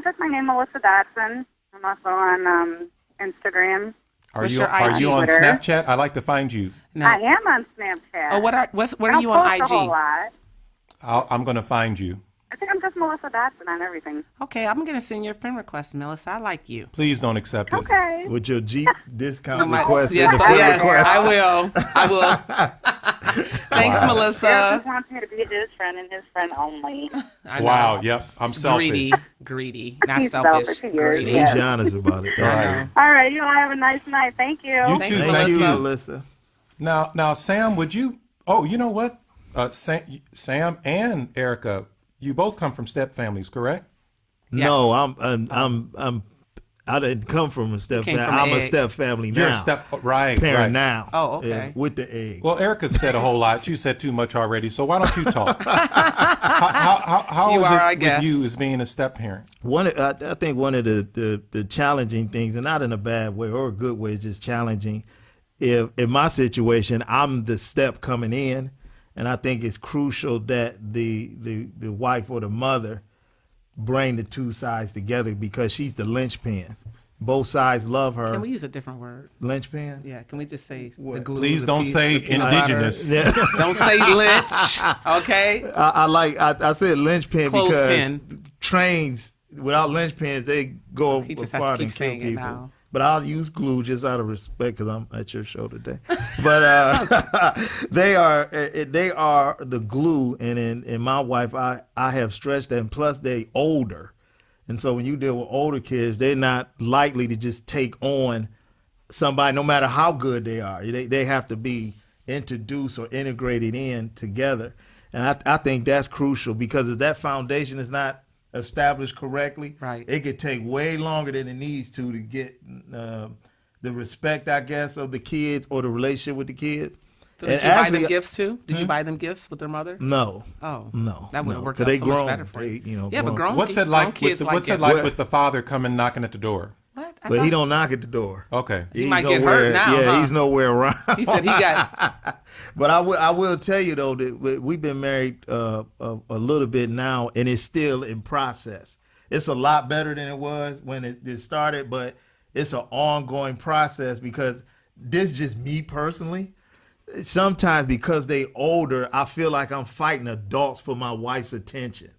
Just my name, Melissa Dotson. I'm also on Instagram. Are What's you your IG? on Twitter. Snapchat? I'd like to find you. No. I am on Snapchat. Oh, what I are you on don't post a whole IG? lot. I'm going to find you. I think I'm just Melissa Dotson on everything. Okay, I'm going to send you a friend request, Melissa. I like you. Please don't accept it. Okay. With your Jeep discount My- request yes, and the friend yes, request. I will. Thanks, Wow. Derek Melissa. just wants me to be his friend and his friend only. I know. Wow. Yep. I'm selfish. Greedy, not He's selfish. selfish, he is, Greedy. yeah. He's honest about it. That's Right. right. All right, you all have a nice night. Thank you. You Thanks, too. Thank Thank you, you. Melissa. Now, Sam, would you? Oh, you know what? Sam and Erica, you both come from step families, correct? Yes. No, I didn't come from a step came family. from I'm an a egg. step family now. You're a step right. parent right. now. Oh, okay. Yeah, with the egg. Well, Erica said a whole lot. You said too much already. So why don't you talk? How You is are, it I with guess. you as being a step parent? I think one of the challenging things, and not in a bad way or a good way, is just challenging. If in my situation, I'm the step coming in, and I think it's crucial that the wife or the mother bring the two sides together because she's the linchpin. Both sides love her. Can we use a different word? Linchpin? Yeah, can we just say the What? glue? Please the don't piece, say the peanut butter? indigenous. Yeah. Don't say lynch. Okay. I said linchpin because Clothespin. trains without linchpins they go He just has far to and keep kill saying it people. now. But I'll use glue just out of respect because I'm at your show today. But they are the glue, and in my wife I have stretched that, and plus they older, and so when you deal with older kids, they're not likely to just take on somebody no matter how good they are. They have to be introduced or integrated in together, and I think that's crucial because if that foundation is not established correctly, Right. it could take way longer than it needs to get the respect, I guess, of the kids or the relationship with the kids. So And did you buy actually- them gifts too? Did you buy them gifts with their mother? No, Oh, no, that would have no, worked 'cause out they so grown. much better for you. They, Yeah, but grown What's it grown like? With kids the, like what's it gifts. like Well- with the father coming knocking at the door? What? I But he thought- don't knock at the door. Okay. He might get hurt now, Yeah, huh? he's nowhere around. He said he got. But I will tell you though that we've been married a little bit now, and it's still in process. It's a lot better than it was when it started, but it's an ongoing process because this is just me personally. Sometimes because they older, I feel like I'm fighting adults for my wife's attention.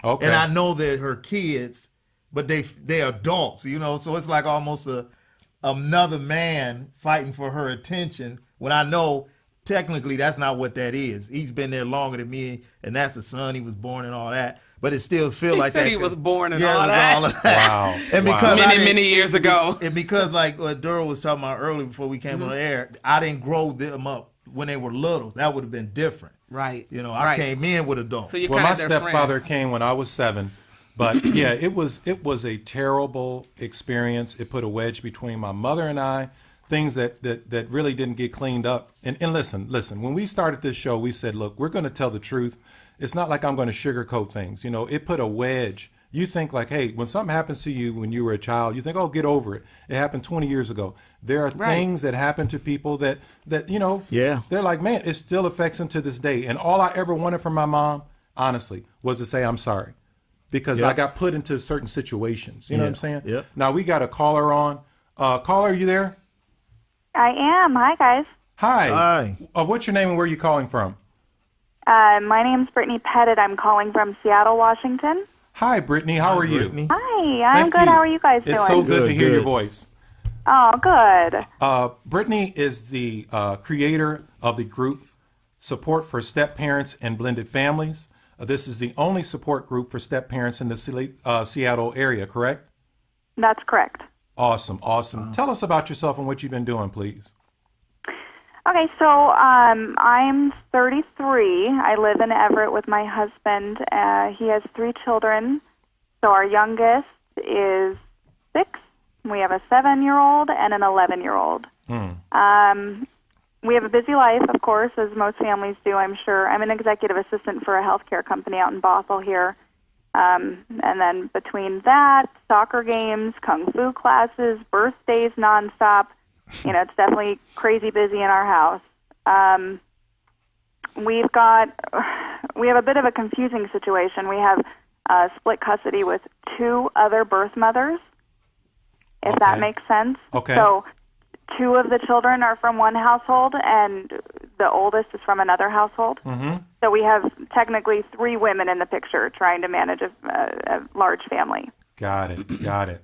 Okay. And I know they're her kids, but they're adults, so it's like almost another man fighting for her attention when I know technically that's not what that is. He's been there longer than me, and that's the son he was born and all that. But it still feels He like said that. he was born and Yeah, all it was that. all of that. Wow. And Wow. because Many, many years ago. and because like what Darryl was talking about earlier before we came on the air, I didn't grow them up when they were little. That would have been different. Right. I Right. came in with adults. So you Well, kind my of their stepfather friend. came when I was 7, but yeah, it was a terrible experience. It put a wedge between my mother and I, things that really didn't get cleaned up. And listen, when we started this show, we said, look, we're going to tell the truth. It's not like I'm going to sugarcoat things. It put a wedge You think like, hey, when something happens to you when you were a child, you think, oh, get over it. It happened 20 years ago. There are things that happen to people that they're like, man, it still affects them to this day. And all I ever wanted from my mom, honestly, was to say, I'm sorry. Because I got put into certain situations. You know what I'm saying? Yep. Now we got a caller on. Caller, are you there? I am. Hi, guys. Hi. What's your name and where are you calling from? My name's Brittany Pettit. I'm calling from Seattle, Washington. Hi, Brittany. How are you? Brittany. Hi, I'm Thank good. you. How are you guys doing? It's so good to hear your Good. voice. Oh, good. Brittany is the creator of the group Support for Step Parents and Blended Families. This is the only support group for step parents in the Seattle area, correct? That's correct. Awesome. Tell us about yourself and what you've been doing, please. Okay, so I'm 33. I live in Everett with my husband. He has 3 children. So our youngest is 6. We have a 7-year-old and an 11-year-old. We have a busy life, of course, as most families do, I'm sure. I'm an executive assistant for a healthcare company out in Bothell here. And then between that, soccer games, kung fu classes, birthdays nonstop, it's definitely crazy busy in our house. We have a bit of a confusing situation. We have split custody with 2 other birth mothers, if that makes sense. Okay. So 2 of the children are from one household, and the oldest is from another household. Mm-hmm. So we have technically 3 women in the picture trying to manage a large family. Got it.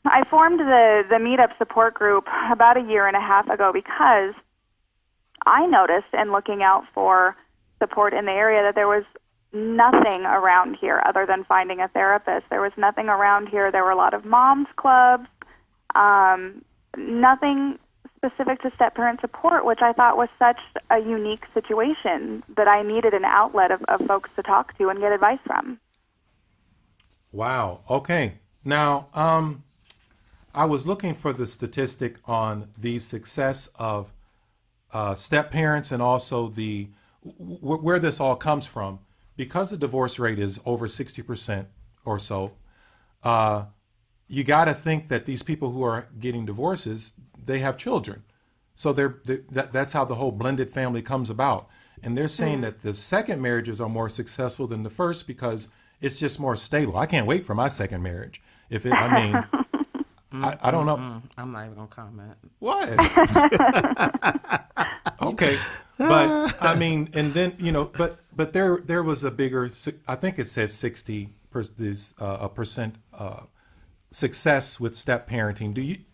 I formed the Meetup support group about a year and a half ago because I noticed in looking out for support in the area that there was nothing around here other than finding a therapist. There was nothing around here. There were a lot of moms clubs, nothing specific to step-parent support, which I thought was such a unique situation that I needed an outlet of folks to talk to and get advice from. Wow. Okay. Now, I was looking for the statistic on the success of step parents and also where this all comes from. Because the divorce rate is over 60% or so, you got to think that these people who are getting divorces, they have children. So that's how the whole blended family comes about. And they're saying that the second marriages are more successful than the first because it's just more stable. I can't wait for my second marriage. I don't know. I'm not even gonna comment. What? Okay, but I mean, and then but there was a bigger. I think it said 60% success with step parenting.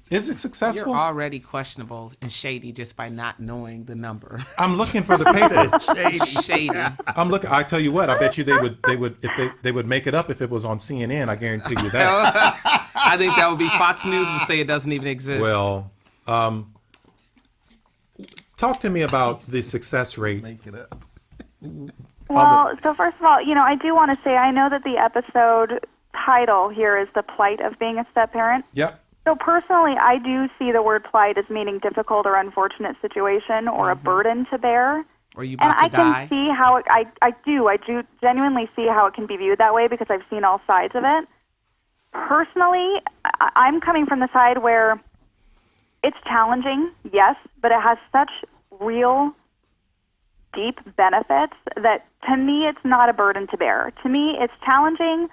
Is it successful? You're already questionable and shady just by not knowing the number. I'm looking for the paper. Shady. I'm looking. I tell you what. I bet you they would if they would make it up if it was on CNN. I guarantee you that. I think that would be Fox News would say it doesn't even exist. Well, talk to me about the success rate. Make it up. Well, so first of all, I do want to say I know that the episode title here is The Plight of Being a Step-Parent. Yep. So personally, I do see the word plight as meaning difficult or unfortunate situation or a burden to bear. Or you about to die. And I can see how I do genuinely see how it can be viewed that way because I've seen all sides of it. Personally, I'm coming from the side where it's challenging, yes, but it has such real, deep benefits that to me it's not a burden to bear. To me, it's challenging,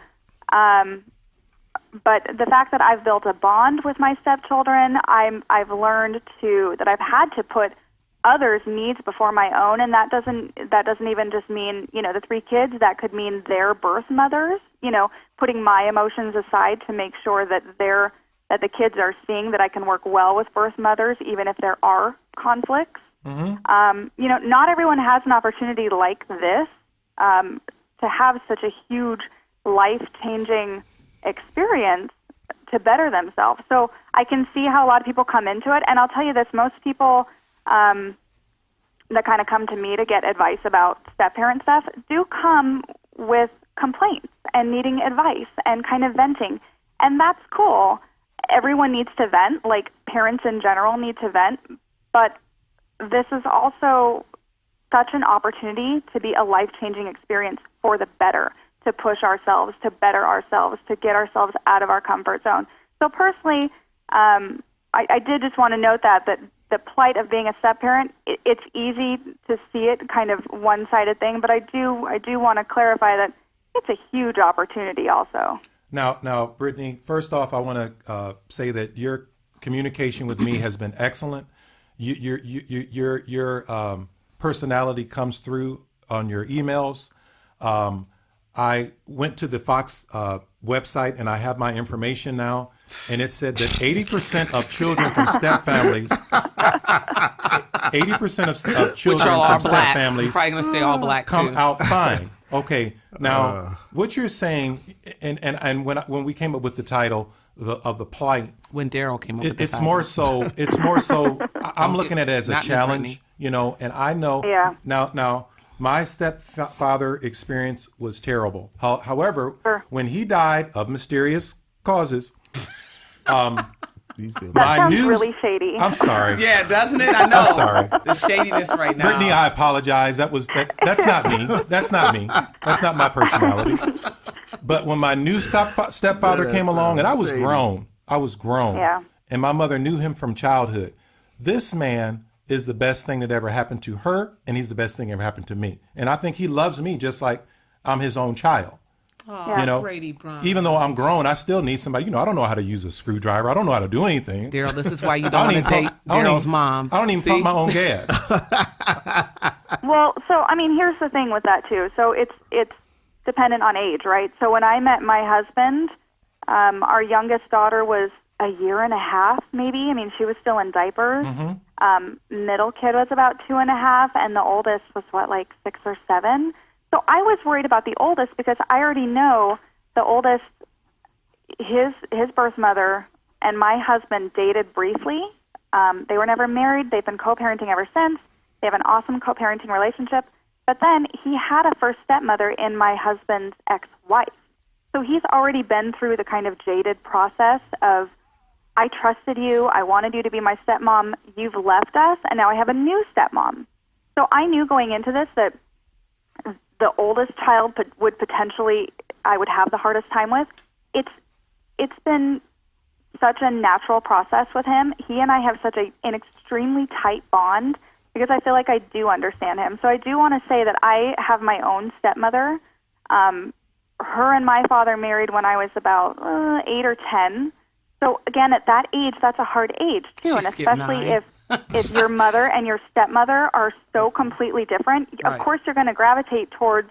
but the fact that I've built a bond with my stepchildren, I've learned that I've had to put others' needs before my own, and that doesn't even just mean the 3 kids. That could mean their birth mothers. Putting my emotions aside to make sure that the kids are seeing that I can work well with birth mothers, even if there are conflicts. Mm-hmm. Not everyone has an opportunity like this to have such a huge life-changing experience to better themselves. So I can see how a lot of people come into it, and I'll tell you this, most people that kind of come to me to get advice about step-parent stuff do come with complaints and needing advice and kind of venting, and that's cool. Everyone needs to vent, like parents in general need to vent, but this is also such an opportunity to be a life-changing experience for the better, to push ourselves, to better ourselves, to get ourselves out of our comfort zone. So personally, I did just want to note that the plight of being a step-parent, it's easy to see it kind of one-sided thing, but I do want to clarify that it's a huge opportunity also. Now, Brittany, first off, I want to say that your communication with me has been excellent. Your personality comes through on your emails. I went to the Fox website, and I have my information now, and it said that 80% of children from step families, 80% of children from step families, probably gonna say all black come too. out fine. Okay, now what you're saying, and when we came up with the title of the plight, When Darryl came up with the it's title. more so. I'm looking at it as a Not me, challenge, Brittany. you know, and I know Yeah. now. My stepfather experience was terrible. However, Sure. when he died of mysterious causes, He said, That sounds really shady. I'm sorry. Yeah, doesn't it? I know. I'm sorry. The shadiness right now. Brittany, I apologize. That's not me. That's not me. That's not my personality. But when my new stepfather came along, and I was grown. Yeah. And my mother knew him from childhood. This man is the best thing that ever happened to her, and he's the best thing that ever happened to me. And I think he loves me just like I'm his own child. Oh, You know, Brady Brown. even though I'm grown, I still need somebody. You know, I don't know how to use a screwdriver. I don't know how to do anything. Darryl, this is why you I don't want to even date pump- I don't Daryl's even- mom. I don't even See? pump my own gas. Well, so I mean, here's the thing with that too. So it's dependent on age, right? So when I met my husband, our youngest daughter was a year and a half, maybe. I mean, she was still in diapers. Middle kid was about 2.5, and the oldest was like 6 or 7. So I was worried about the oldest because I already know the oldest, his birth mother and my husband dated briefly. They were never married. They've been co-parenting ever since. They have an awesome co-parenting relationship. But then he had a first stepmother in my husband's ex-wife. So he's already been through the kind of jaded process of, I trusted you, I wanted you to be my stepmom, you've left us, and now I have a new stepmom. So I knew going into this that the oldest child would potentially, I would have the hardest time with. It's been such a natural process with him. He and I have such an extremely tight bond because I feel like I do understand him. So I do want to say that I have my own stepmother. Her and my father married when I was about 8 or 10. So again, at that age, that's a hard age too, She and skipped especially 9. if your mother and your stepmother are so completely different. Right. Of course, you're going to gravitate towards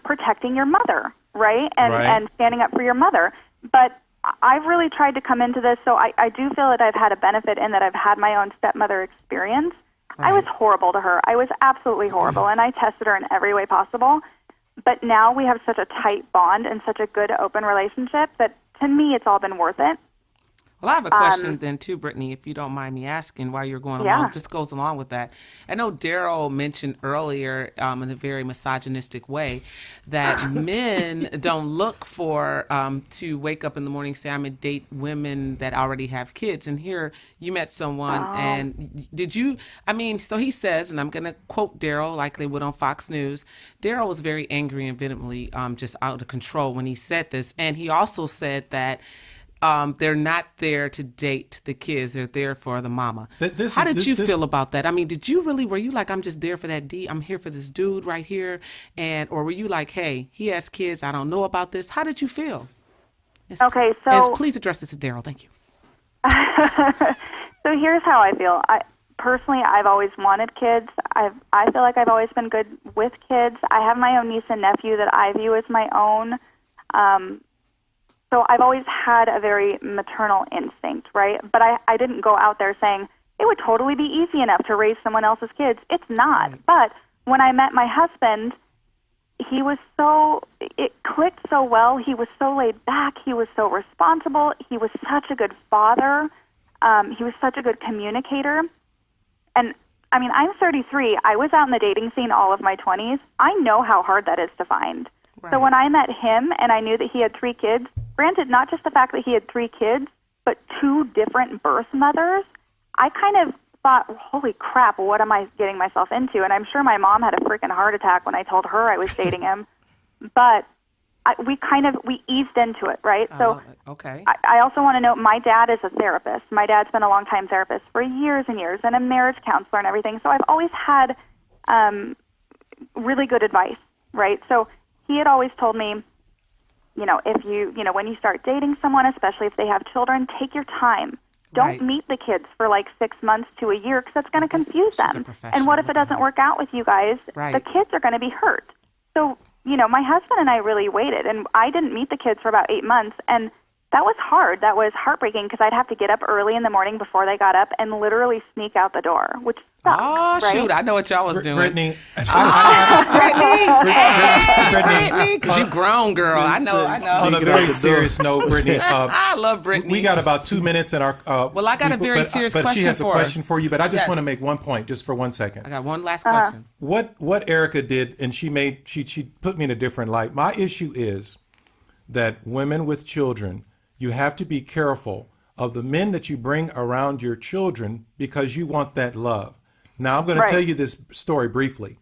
protecting your mother, right? And standing up for your mother. But I've really tried to come into this, so I do feel that I've had a benefit in that I've had my own stepmother experience. I was horrible to her. I was absolutely horrible, and I tested her in every way possible. But now we have such a tight bond and such a good open relationship that to me it's all been worth it. Well, I have a question then too, Brittany, if you don't mind me asking while you're going along. Just goes along with that. I know Darryl mentioned earlier in a very misogynistic way that men don't look for to wake up in the morning and say, I'm going to date women that already have kids. And here you met someone and did you, I mean, so he says, and I'm going to quote Darryl like they would on Fox News, Darryl was very angry and vehemently just out of control when he said this. And he also said that they're not there to date the kids. They're there for the mama. How did you feel about that? I mean, were you like, I'm just there for that I'm here for this dude right here? Or were you like, hey, he has kids. I don't know about this. How did you feel? Okay, so please address this to Darryl. Thank you. So here's how I feel. Personally, I've always wanted kids. I feel like I've always been good with kids. I have my own niece and nephew that I view as my own. So I've always had a very maternal instinct, right? But I didn't go out there saying, it would totally be easy enough to raise someone else's kids. It's not. Right. But when I met my husband, it clicked so well. He was so laid back. He was so responsible. He was such a good father. He was such a good communicator. And, I mean, I'm 33. I was out in the dating scene all of my 20s. I know how hard that is to find. Right. So when I met him and I knew that he had 3 kids, granted, not just the fact that he had 3 kids, but 2 different birth mothers, I kind of thought, holy crap, what am I getting myself into? And I'm sure my mom had a freaking heart attack when I told her I was dating him. But we eased into it, right? So okay. I also want to note my dad is a therapist. My dad's been a long-time therapist for years and years and a marriage counselor and everything. So I've always had really good advice, right? So he had always told me, if when you start dating someone, especially if they have children, take your time. Don't meet the kids for like 6 months to a year because that's going to confuse them. And what if it doesn't work out with you guys? The kids are going to be hurt. So, my husband and I really waited, and I didn't meet the kids for about 8 months, and that was hard. That was heartbreaking because I'd have to get up early in the morning before they got up and literally sneak out the door, which sucked, right? Shoot, I know what y'all was doing. Brittany. Brittany, because you grown, girl. I know. On a very serious note, Brittany. I love Brittany. We got about 2 minutes in our... well, I got a very serious question for her. But she has a question for you, but I just want to make one point just for 1 second. I got one last question. What Erica did, and she put me in a different light. My issue is that women with children, you have to be careful of the men that you bring around your children because you want that love. Now, I'm going to tell you this story briefly.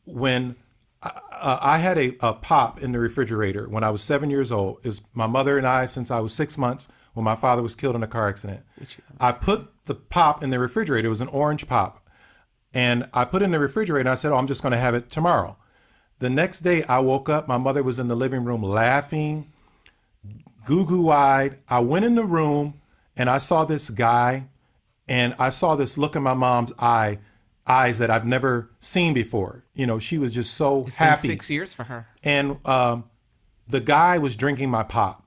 When I had a pop in the refrigerator when I was 7 years old, it was my mother and I since I was 6 months when my father was killed in a car accident. I put the pop in the refrigerator. It was an orange pop. And I put it in the refrigerator and I said, I'm just going to have it tomorrow. The next day I woke up, my mother was in the living room laughing, goo-goo-eyed. I went in the room and I saw this guy and I saw this look in my mom's eyes that I've never seen before. She was just so happy. Been 6 years for her. And the guy was drinking my pop.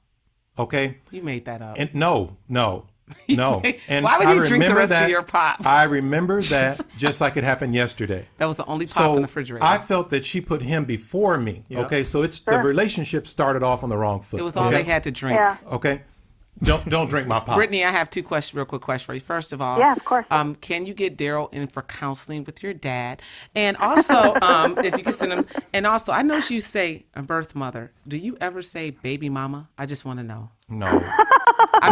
Okay? You made that up. And no. And why would he drink the rest of your pop? I remember that just like it happened yesterday. That was the only pop in the refrigerator. I felt that she put him before me. Yeah. Okay, so the relationship started off on the wrong foot. It was all they had to drink. Yeah. Okay, don't drink my pop. Brittany, I have two real quick questions for you. First of all, yeah, of course. Can you get Darryl in for counseling with your dad? And also, if you can send him. And also, I know you say a birth mother. Do you ever say baby mama? I just want to know. No. I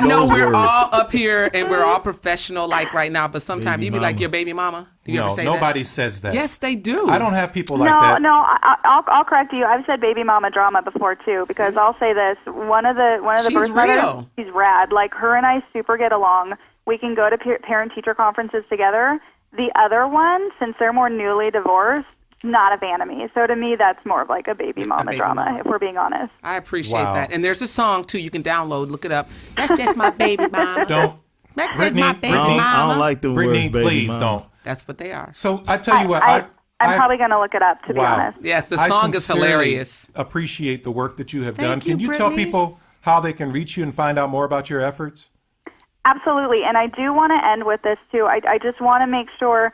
know we're all up here and we're all professional like right now, but sometimes you be like your baby mama. Do you ever say nobody that? says that. Yes, they do. I don't have people like that. No, I'll correct you. I've said baby mama drama before too, because I'll say this: one of the birth mothers, she's rad. Like her and I super get along. We can go to parent teacher conferences together. The other one, since they're more newly divorced, not a fan of me. So to me, that's more of like a baby mama drama, if we're being honest. I appreciate that. And there's a song, too, you can download. Look it up. That's just my baby mama. That's Brittany, my baby mama. I don't like the words baby please mama. Don't. That's what they are. So I tell you what. I'm probably going to look it up, to be honest. Yes, the song is hilarious. Appreciate the work that you have done. Thank you, Can you Brittany. tell people how they can reach you and find out more about your efforts? Absolutely. And I do want to end with this, too. I just want to make sure...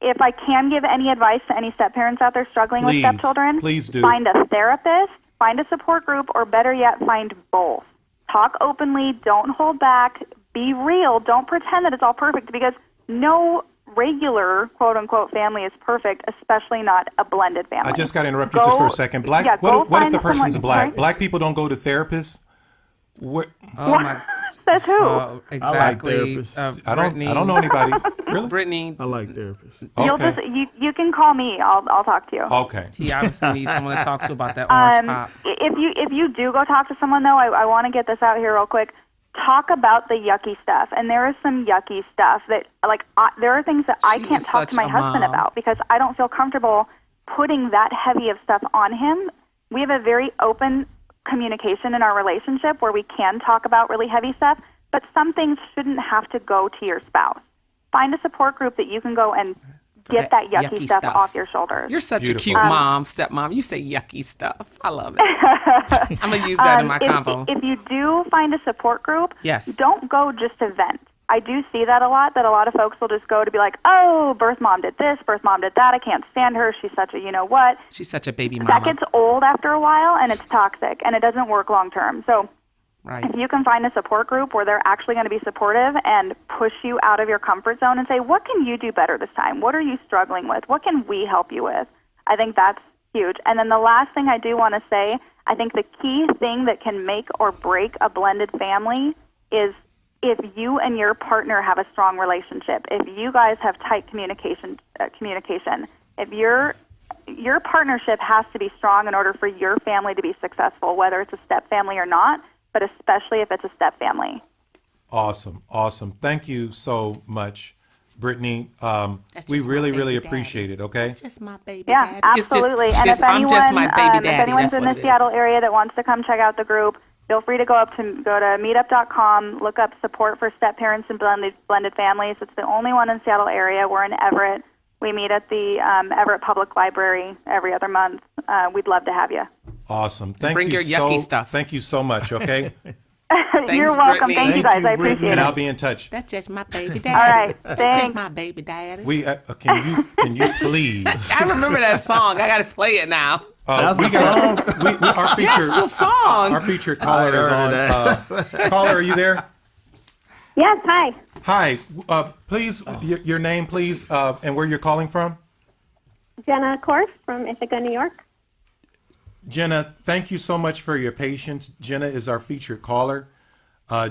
if I can give any advice to any step-parents out there struggling with stepchildren, please do. Find a therapist, find a support group, or better yet, find both. Talk openly, don't hold back, be real, don't pretend that it's all perfect, because no regular, quote-unquote, family is perfect, especially not a blended family. I just got to interrupt you just for a second. What if the person's black? Right? Black people don't go to therapists? Oh, my... Says who? Exactly. I don't know anybody. Really? Brittany. I like therapists. Okay. You can call me. I'll talk to you. Okay. He obviously needs someone to talk to about that orange pop. If you do go talk to someone, though, I want to get this out here real quick. Talk about the yucky stuff. And there is some yucky stuff that, there are things that I can't talk to my husband about because I don't feel comfortable putting that heavy of stuff on him. We have a very open communication in our relationship where we can talk about really heavy stuff, but some things shouldn't have to go to your spouse. Find a support group that you can go and get that yucky stuff off your shoulders. You're such a cute stepmom. You say yucky stuff. I love it. I'm going to use that in my combo. If you do find a support group, yes, don't go just to vent. I do see that a lot of folks will just go to be like, oh, birth mom did this, birth mom did that, I can't stand her, she's such a you-know-what. She's such a baby mama. That gets old after a while, and it's toxic, and it doesn't work long-term. So if you can find a support group where they're actually going to be supportive and push you out of your comfort zone and say, what can you do better this time? What are you struggling with? What can we help you with? I think that's huge. And then the last thing I do want to say, I think the key thing that can make or break a blended family is if you and your partner have a strong relationship, if you guys have tight communication, if you're your partnership has to be strong in order for your family to be successful, whether it's a step family or not, but especially if it's a step family. Awesome. Thank you so much, Brittany. We really appreciate it. Okay. That's just my baby Yeah, daddy. absolutely. It's and just, if I'm just my baby daddy. if anyone's That's in what the it Seattle is. area that wants to come check out the group, feel free to go to meetup.com, look up support for step parents and blended families. It's the only one in Seattle area. We're in Everett. We meet at the Everett Public Library every other month. We'd love to have you. Awesome. Bring your yucky stuff. Thank you so much. Okay. You're welcome. Brittany. Thank you guys. I appreciate And it. I'll be in touch. That's just my baby daddy. All right. That's just Thanks. my baby daddy. We can you please? I remember that song. I got to play it now. That's we the got song. our feature. Yes, the song. Our featured caller is on. Caller, are you there? Yes, hi. Hi. Please, your name, please, and where you're calling from. Jenna Korf from Ithaca, New York. Jenna, thank you so much for your patience. Jenna is our featured caller.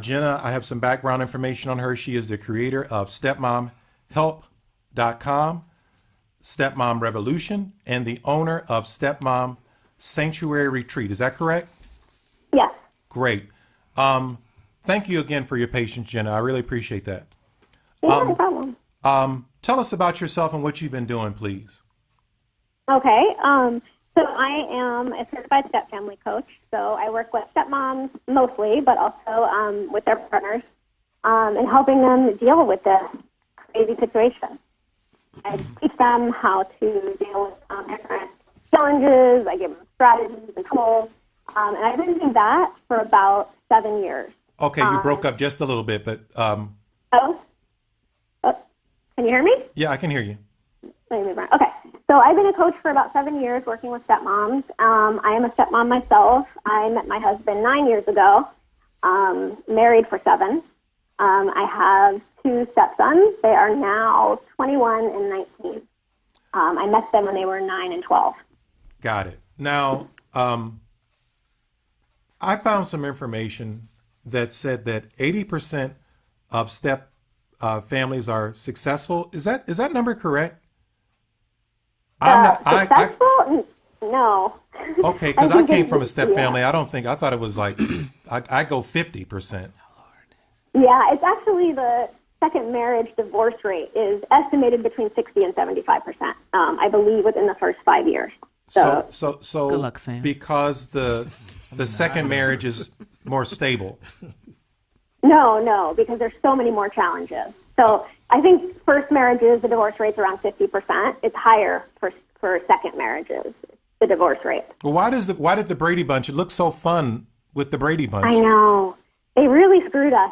Jenna, I have some background information on her. She is the creator of StepMomHelp.com, Stepmom Revolution, and the owner of Stepmom Sanctuary Retreat. Is that correct? Yes. Great. Thank you again for your patience, Jenna. I really appreciate that. Yeah, no problem. Tell us about yourself and what you've been doing, please. Okay. So I am a certified step family coach. So I work with stepmoms mostly, but also with their partners and helping them deal with this crazy situation. I teach them how to deal with different challenges. I give them strategies and tools. And I've been doing that for about 7 years. Okay, you broke up just a little bit, but Oh, can you hear me? yeah, I can hear you. Let me move around. Okay. So I've been a coach for about 7 years working with stepmoms. I am a stepmom myself. I met my husband 9 years ago, married for 7. I have 2 stepsons. They are now 21 and 19. I met them when they were 9 and 12. Got it. Now, I found some information that said that 80% of step families are successful. Is that number correct? Successful? No. Okay, because I think came it's- from a step yeah. family. I thought it was like, I go 50%. Yeah, it's actually the second marriage divorce rate is estimated between 60 and 75%, I believe, within the first 5 years. So Good luck, Sam. because the second marriage is more stable. No, because there's so many more challenges. So I think first marriages, the divorce rate's around 50%. It's higher for second marriages, the divorce rate. Well, why did the Brady Bunch? It looks so fun with the Brady Bunch. I know. They really screwed us.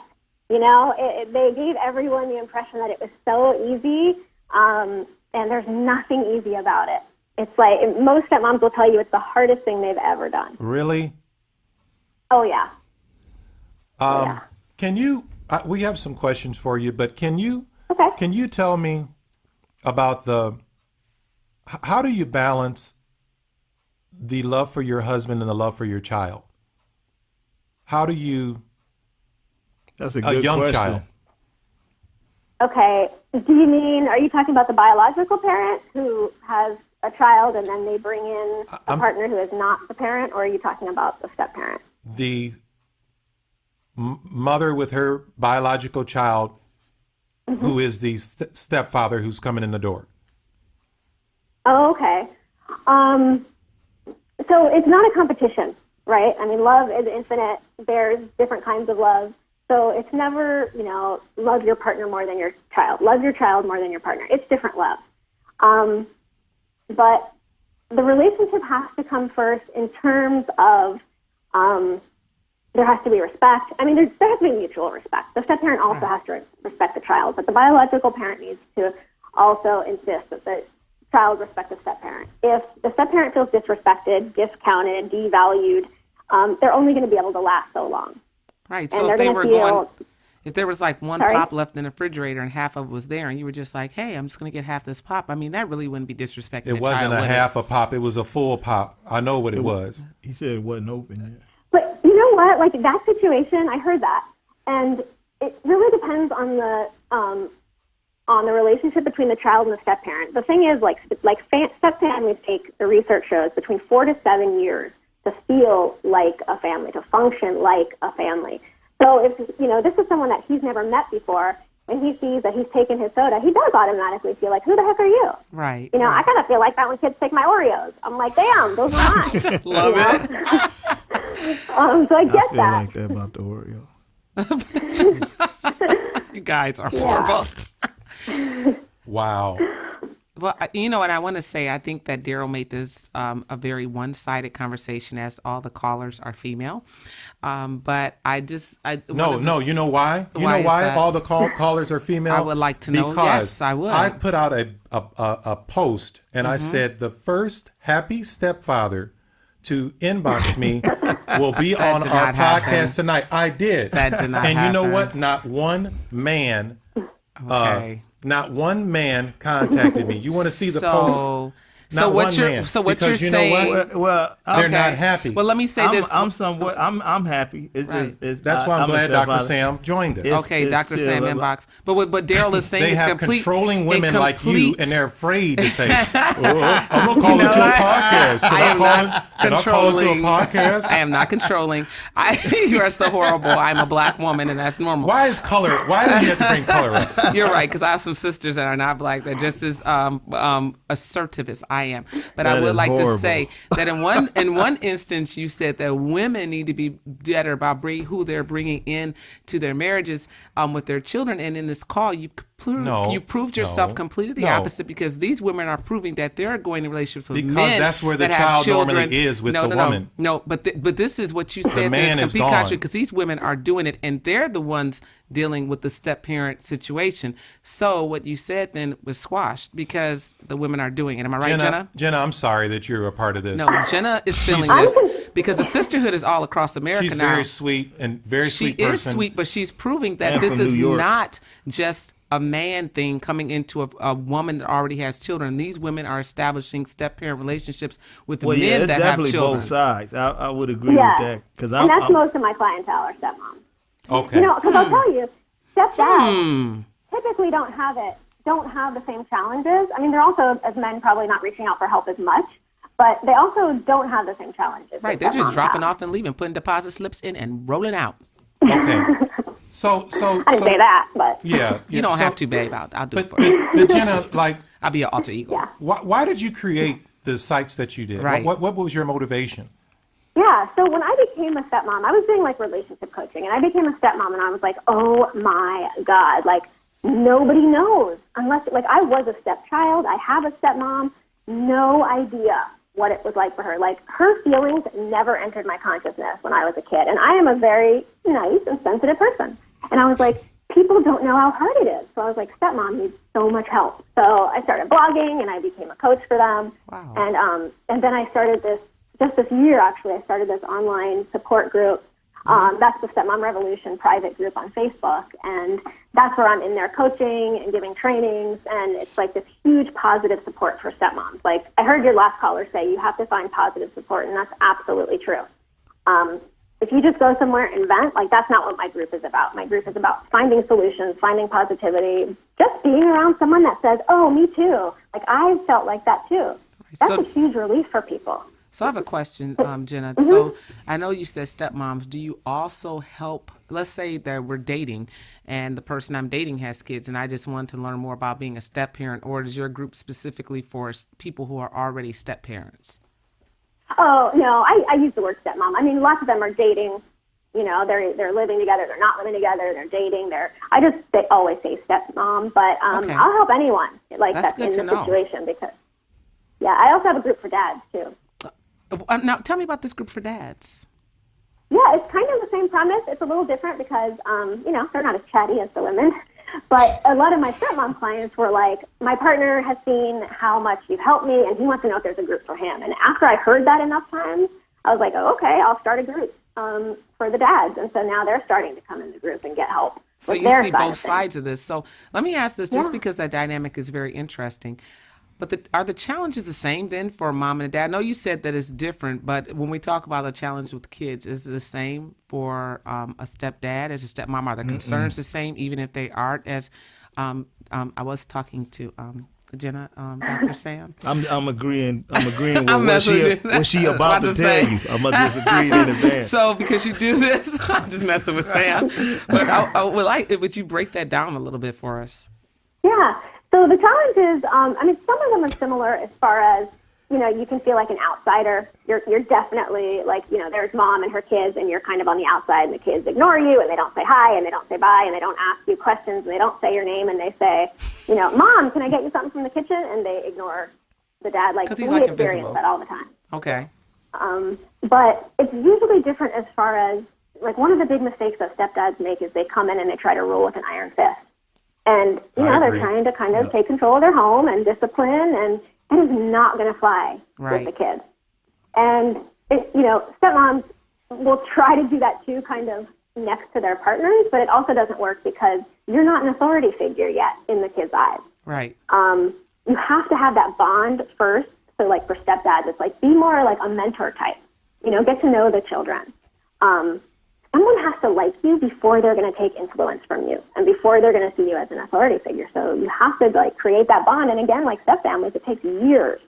You know, they gave everyone the impression that it was so easy, and there's nothing easy about it. It's like most stepmoms will tell you it's the hardest thing they've ever done. Really? Oh, yeah. Can you? We have some questions for you, but can you tell me about how do you balance the love for your husband and the love for your child? How do you? That's a good young question. child. Okay. Are you talking about the biological parent who has a child and then they bring in a partner who is not the parent, or are you talking about the step parent? The mother with her biological child, who is the stepfather who's coming in the door. Oh, okay. So it's not a competition, right? I mean, love is infinite. There's different kinds of love. So it's never, love your partner more than your child. Love your child more than your partner. It's different love. But the relationship has to come first in terms of there has to be respect. I mean, there has to be mutual respect. The step-parent also has to respect the child, but the biological parent needs to also insist that the child respect the step-parent. If the step-parent feels disrespected, discounted, devalued, they're only going to be able to last so long. Right. And So they're if they gonna were feel- if there was like one Sorry? pop left in the refrigerator and half of it was there, and you were just like, "Hey, I'm just going to get half this pop," I mean, that really wouldn't be disrespecting. It the wasn't child, a would half a pop. It was a full pop. I know what it was. He said it wasn't open yet. But you know what? Like that situation, I heard that, and it really depends on on the relationship between the child and the step parent. The thing is, step families take, the research shows, between 4 to 7 years to feel like a family, to function like a family. So if, this is someone that he's never met before, and he sees that he's taken his soda, he does automatically feel like, who the heck are you? Right. I kind of feel like that when kids take my Oreos. I'm like, damn, those are mine. Love it. So I get feel that. like that about the Oreo. You guys are horrible. Wow. Well, and I want to say, I think that Darryl made this a very one-sided conversation, as all the callers are female. But No, you know why? You know why all the callers are female? I would like to know. Because Yes, I would. I put out a post, and I said the first happy stepfather to inbox me will be on our podcast tonight. I did. That did not And you know happen. what? Not one man Okay. not one man contacted me. You want to see the post? Not what one you're man. so what Because you're you know saying? what? Well, They're not happy. Well, let me say this. I'm happy. Right. That's why I'm glad Dr. Sam joined us. Okay, it's Dr. still Sam a- inbox. But what Daryl is saying They is have controlling women like you, and they're afraid to say, I'm going to call into a podcast. Can I am not can I call into a controlling. podcast? I am not controlling. You are so horrible. I'm a black woman, and that's normal. Why do you have to bring color up? You're right, because I have some sisters that are not black that just as assertive as I am. But I That would is like horrible. to say that in one instance, you said that women need to be better about who they're bringing in to their marriages with their children. And in this call, you proved yourself completely the opposite, because these women are proving that they're going in relationships with Because men that's where the that have child children. normally is with the woman. No, but this is what you said. man There's is complete gone. contrary, because these women are doing it, and they're the ones dealing with the step parent situation. So what you said then was squashed because the women are doing it. Am I right, Jenna? Jenna, I'm sorry that you're a part of this. No, Jenna is feeling this because the sisterhood is all across America She's now. very sweet and very sweet person. She is sweet, but she's proving that And this from New is York. not just a man thing coming into a woman that already has children. These women are establishing step-parent relationships with Well, yeah, men it's that have definitely children. both sides. I would agree Yeah. with that, because And that's most of my clientele are stepmoms. Okay. Because I'll tell you, stepdads typically don't have the same challenges. I mean, they're also, as men, probably not reaching out for help as much, but they also don't have the same challenges. Right, that they're just stepmoms dropping have. off and leaving, putting deposit slips in and rolling out. Okay. So I didn't say that, but Yeah. You don't so- have to, babe. I'll do it But, for you. but Jenna, like, I'll be your alter ego. yeah. why did you create the sites that you did? Right. What was your motivation? Yeah, so when I became a stepmom, I was doing like relationship coaching, and I became a stepmom, and I was like, oh my God, like nobody knows unless, like, I was a stepchild, I have a stepmom, no idea what it was like for her. Like, her feelings never entered my consciousness when I was a kid, and I am a very nice and sensitive person. And I was like, people don't know how hard it is. So I was like, stepmom needs so much help. So I started blogging, and I became a coach for them. Wow. And then I started just this year, actually, I started this online support group. That's the Stepmom Revolution private group on Facebook. And that's where I'm in there coaching and giving trainings. And it's like this huge positive support for stepmoms. Like, I heard your last caller say you have to find positive support, and that's absolutely true. If you just go somewhere and vent, like, that's not what my group is about. My group is about finding solutions, finding positivity, just being around someone that says, oh, me too. Like, I felt like that too. That's So- a huge relief for people. So I have a question, Jenna. So I know you said stepmoms. Do you also help, let's say that we're dating and the person I'm dating has kids and I just want to learn more about being a step parent, or is your group specifically for people who are already step parents? Oh, no, I use the word stepmom. I mean, lots of them are dating. You know, they're living together, they're not living together, they're dating. They always say stepmom, but Okay. I'll help anyone like That's that's good in to the know. situation, because, yeah, I also have a group for dads, too. Now, tell me about this group for dads. Yeah, it's kind of the same premise. It's a little different because, they're not as chatty as the women. But a lot of my stepmom clients were like, my partner has seen how much you've helped me, and he wants to know if there's a group for him. And after I heard that enough times, I was like, oh, okay, I'll start a group for the dads. And so now they're starting to come in the group and get help. So with you their see side both of things. sides of this. So let me ask this, just Yeah. because that dynamic is very interesting. But are the challenges the same then for a mom and a dad? I know you said that it's different, but when we talk about the challenge with kids, is it the same for a stepdad as a stepmom? Are the concerns the same, even if they aren't as I was talking to Jenna, Dr. Sam. I'm agreeing with I'm what she about to tell you. I'm gonna disagree in advance. So because you do this, I'm just messing with Sam. But would you break that down a little bit for us? Yeah. So the challenge is, I mean, some of them are similar as far as, you know, you can feel like an outsider. You're definitely like, you know, there's mom and her kids, and you're kind of on the outside, and the kids ignore you, and they don't say hi, and they don't say bye, and they don't ask you questions, and they don't say your name, and they say, you know, Mom, can I get you something from the kitchen? And they ignore the dad. Like, we like experience invisible. that all the time. Okay. But it's usually different as far as, like, one of the big mistakes that stepdads make is they come in and they try to rule with an iron fist. And, you know, they're trying to kind of take control of their home and discipline, and it is not going to fly with the kids. And, you know, stepmoms will try to do that too, kind of next to their partners, but it also doesn't work because you're not an authority figure yet in the kids' eyes. Right. You have to have that bond first. So, like, for stepdads, it's like, be more like a mentor type. You know, get to know the children. Someone has to like you before they're going to take influence from you and before they're going to see you as an authority figure. So you have to, like, create that bond. And again, like stepfamilies, it takes years.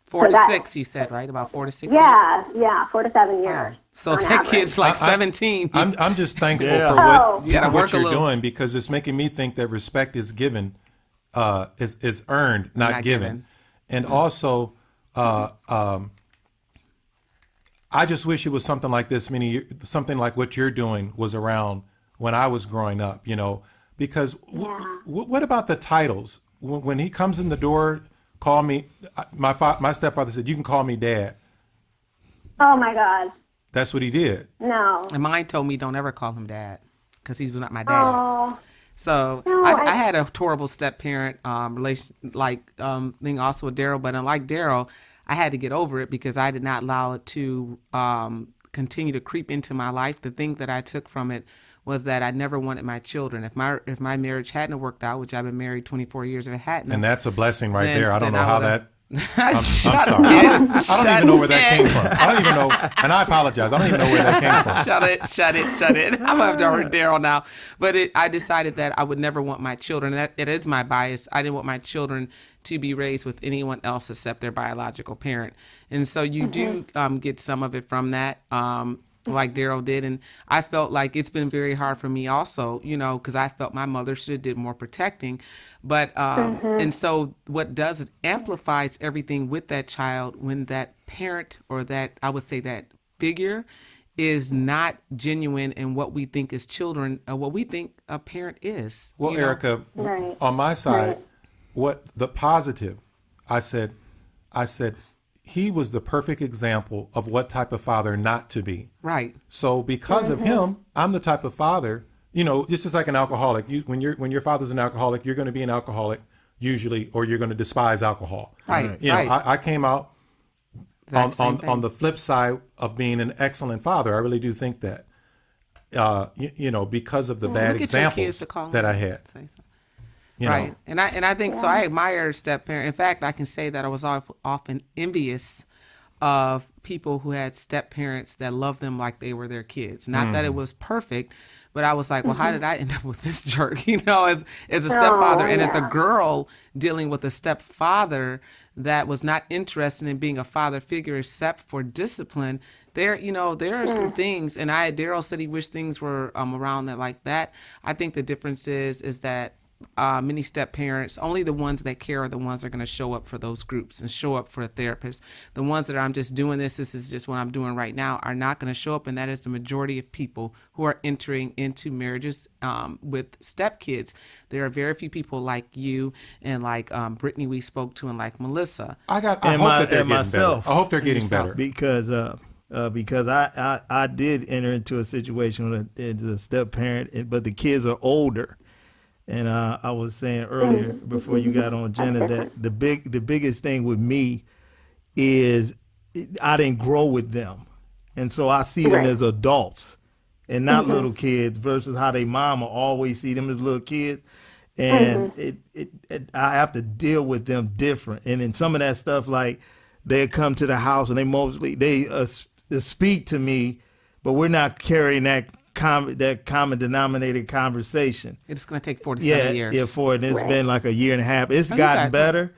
4 to 6, you said, right? About 4 to 6 years? Yeah, 4 to 7 years. Wow. So that kid's like 17. I'm just thankful for what you're doing, because it's making me think that respect is given, is earned, not given. And also, I just wish it was something like this, meaning something like what you're doing was around when I was growing up, you know, because what about the titles? When he comes in the door, call me, my stepfather said, you can call me Dad. Oh, my God. That's what he did. No. And mine told me don't ever call him Dad because he's not my dad. Oh. So I had a horrible step-parent thing also with Darryl, but unlike Darryl, I had to get over it because I did not allow it to continue to creep into my life. The thing that I took from it was that I never wanted my children. If my marriage hadn't worked out, which I've been married 24 years, if it hadn't, and that's a blessing right there. I don't know I how that. I'm sorry. I don't even know where that came from. I don't even know, and I apologize. I don't even know where that came from. Shut it. I'm going to have to hurt Darryl now. But I decided that I would never want my children, and it is my bias. I didn't want my children to be raised with anyone else except their biological parent. And so you do get some of it from that. Like Darryl did. And I felt like it's been very hard for me also, you know, because I felt my mother should have did more protecting. But, and so what does it amplifies everything with that child when that parent or that, I would say that figure is not genuine in what we think is children, or what we think a parent is. Well, Erica, on my side, what the positive, I said, he was the perfect example of what type of father not to be. Right. So because of him, I'm the type of father, you know, it's just like an alcoholic. When your father's an alcoholic, you're going to be an alcoholic usually, or you're going to despise alcohol. Right. You know, I came out on the flip side of being an excellent father. I really do think that, you know, because of the bad examples that I had. You know. And I think so. I admire step-parent. In fact, I can say that I was often envious of people who had step-parents that loved them like they were their kids. Not that it was perfect, but I was like, well, how did I end up with this jerk? You know, as a stepfather and as a girl dealing with a stepfather that was not interested in being a father figure except for discipline. There are some things, and Darryl said he wished things were around that like that. I think the difference is that many step parents, only the ones that care are the ones that are going to show up for those groups and show up for a therapist. The ones that I'm just doing this is just what I'm doing right now, are not going to show up, and that is the majority of people who are entering into marriages with step kids. There are very few people like you and like Brittany we spoke to, and like Melissa. I hope that they're getting better. I hope they're getting better because I did enter into a situation with a step parent, but the kids are older. And I was saying earlier before you got on, Jenna, that the biggest thing with me is I didn't grow with them, and so I see them as adults and not little kids, versus how they mama always see them as little kids, and I have to deal with them different. And then some of that stuff, like they come to the house and they speak to me, but we're not carrying that common denominator conversation. It's going to take 47 years. Yeah, for it. It's been like a year and a half. It's gotten better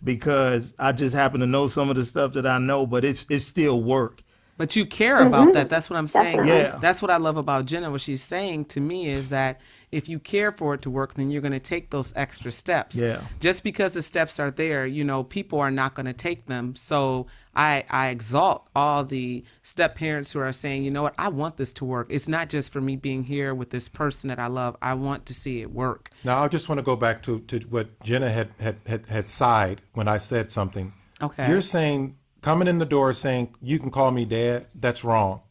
because I just happen to know some of the stuff that I know, but it's still work. But you care about that. That's what I'm saying. Yeah. That's what I love about Jenna. What she's saying to me is that if you care for it to work, then you're going to take those extra steps. Yeah. Just because the steps are there, people are not going to take them. So I exalt all the step parents who are saying, you know what, I want this to work. It's not just for me being here with this person that I love. I want to see it work. Now, I just want to go back to what Jenna had sighed when I said something. Okay. You're saying, coming in the door saying, you can call me dad, that's wrong.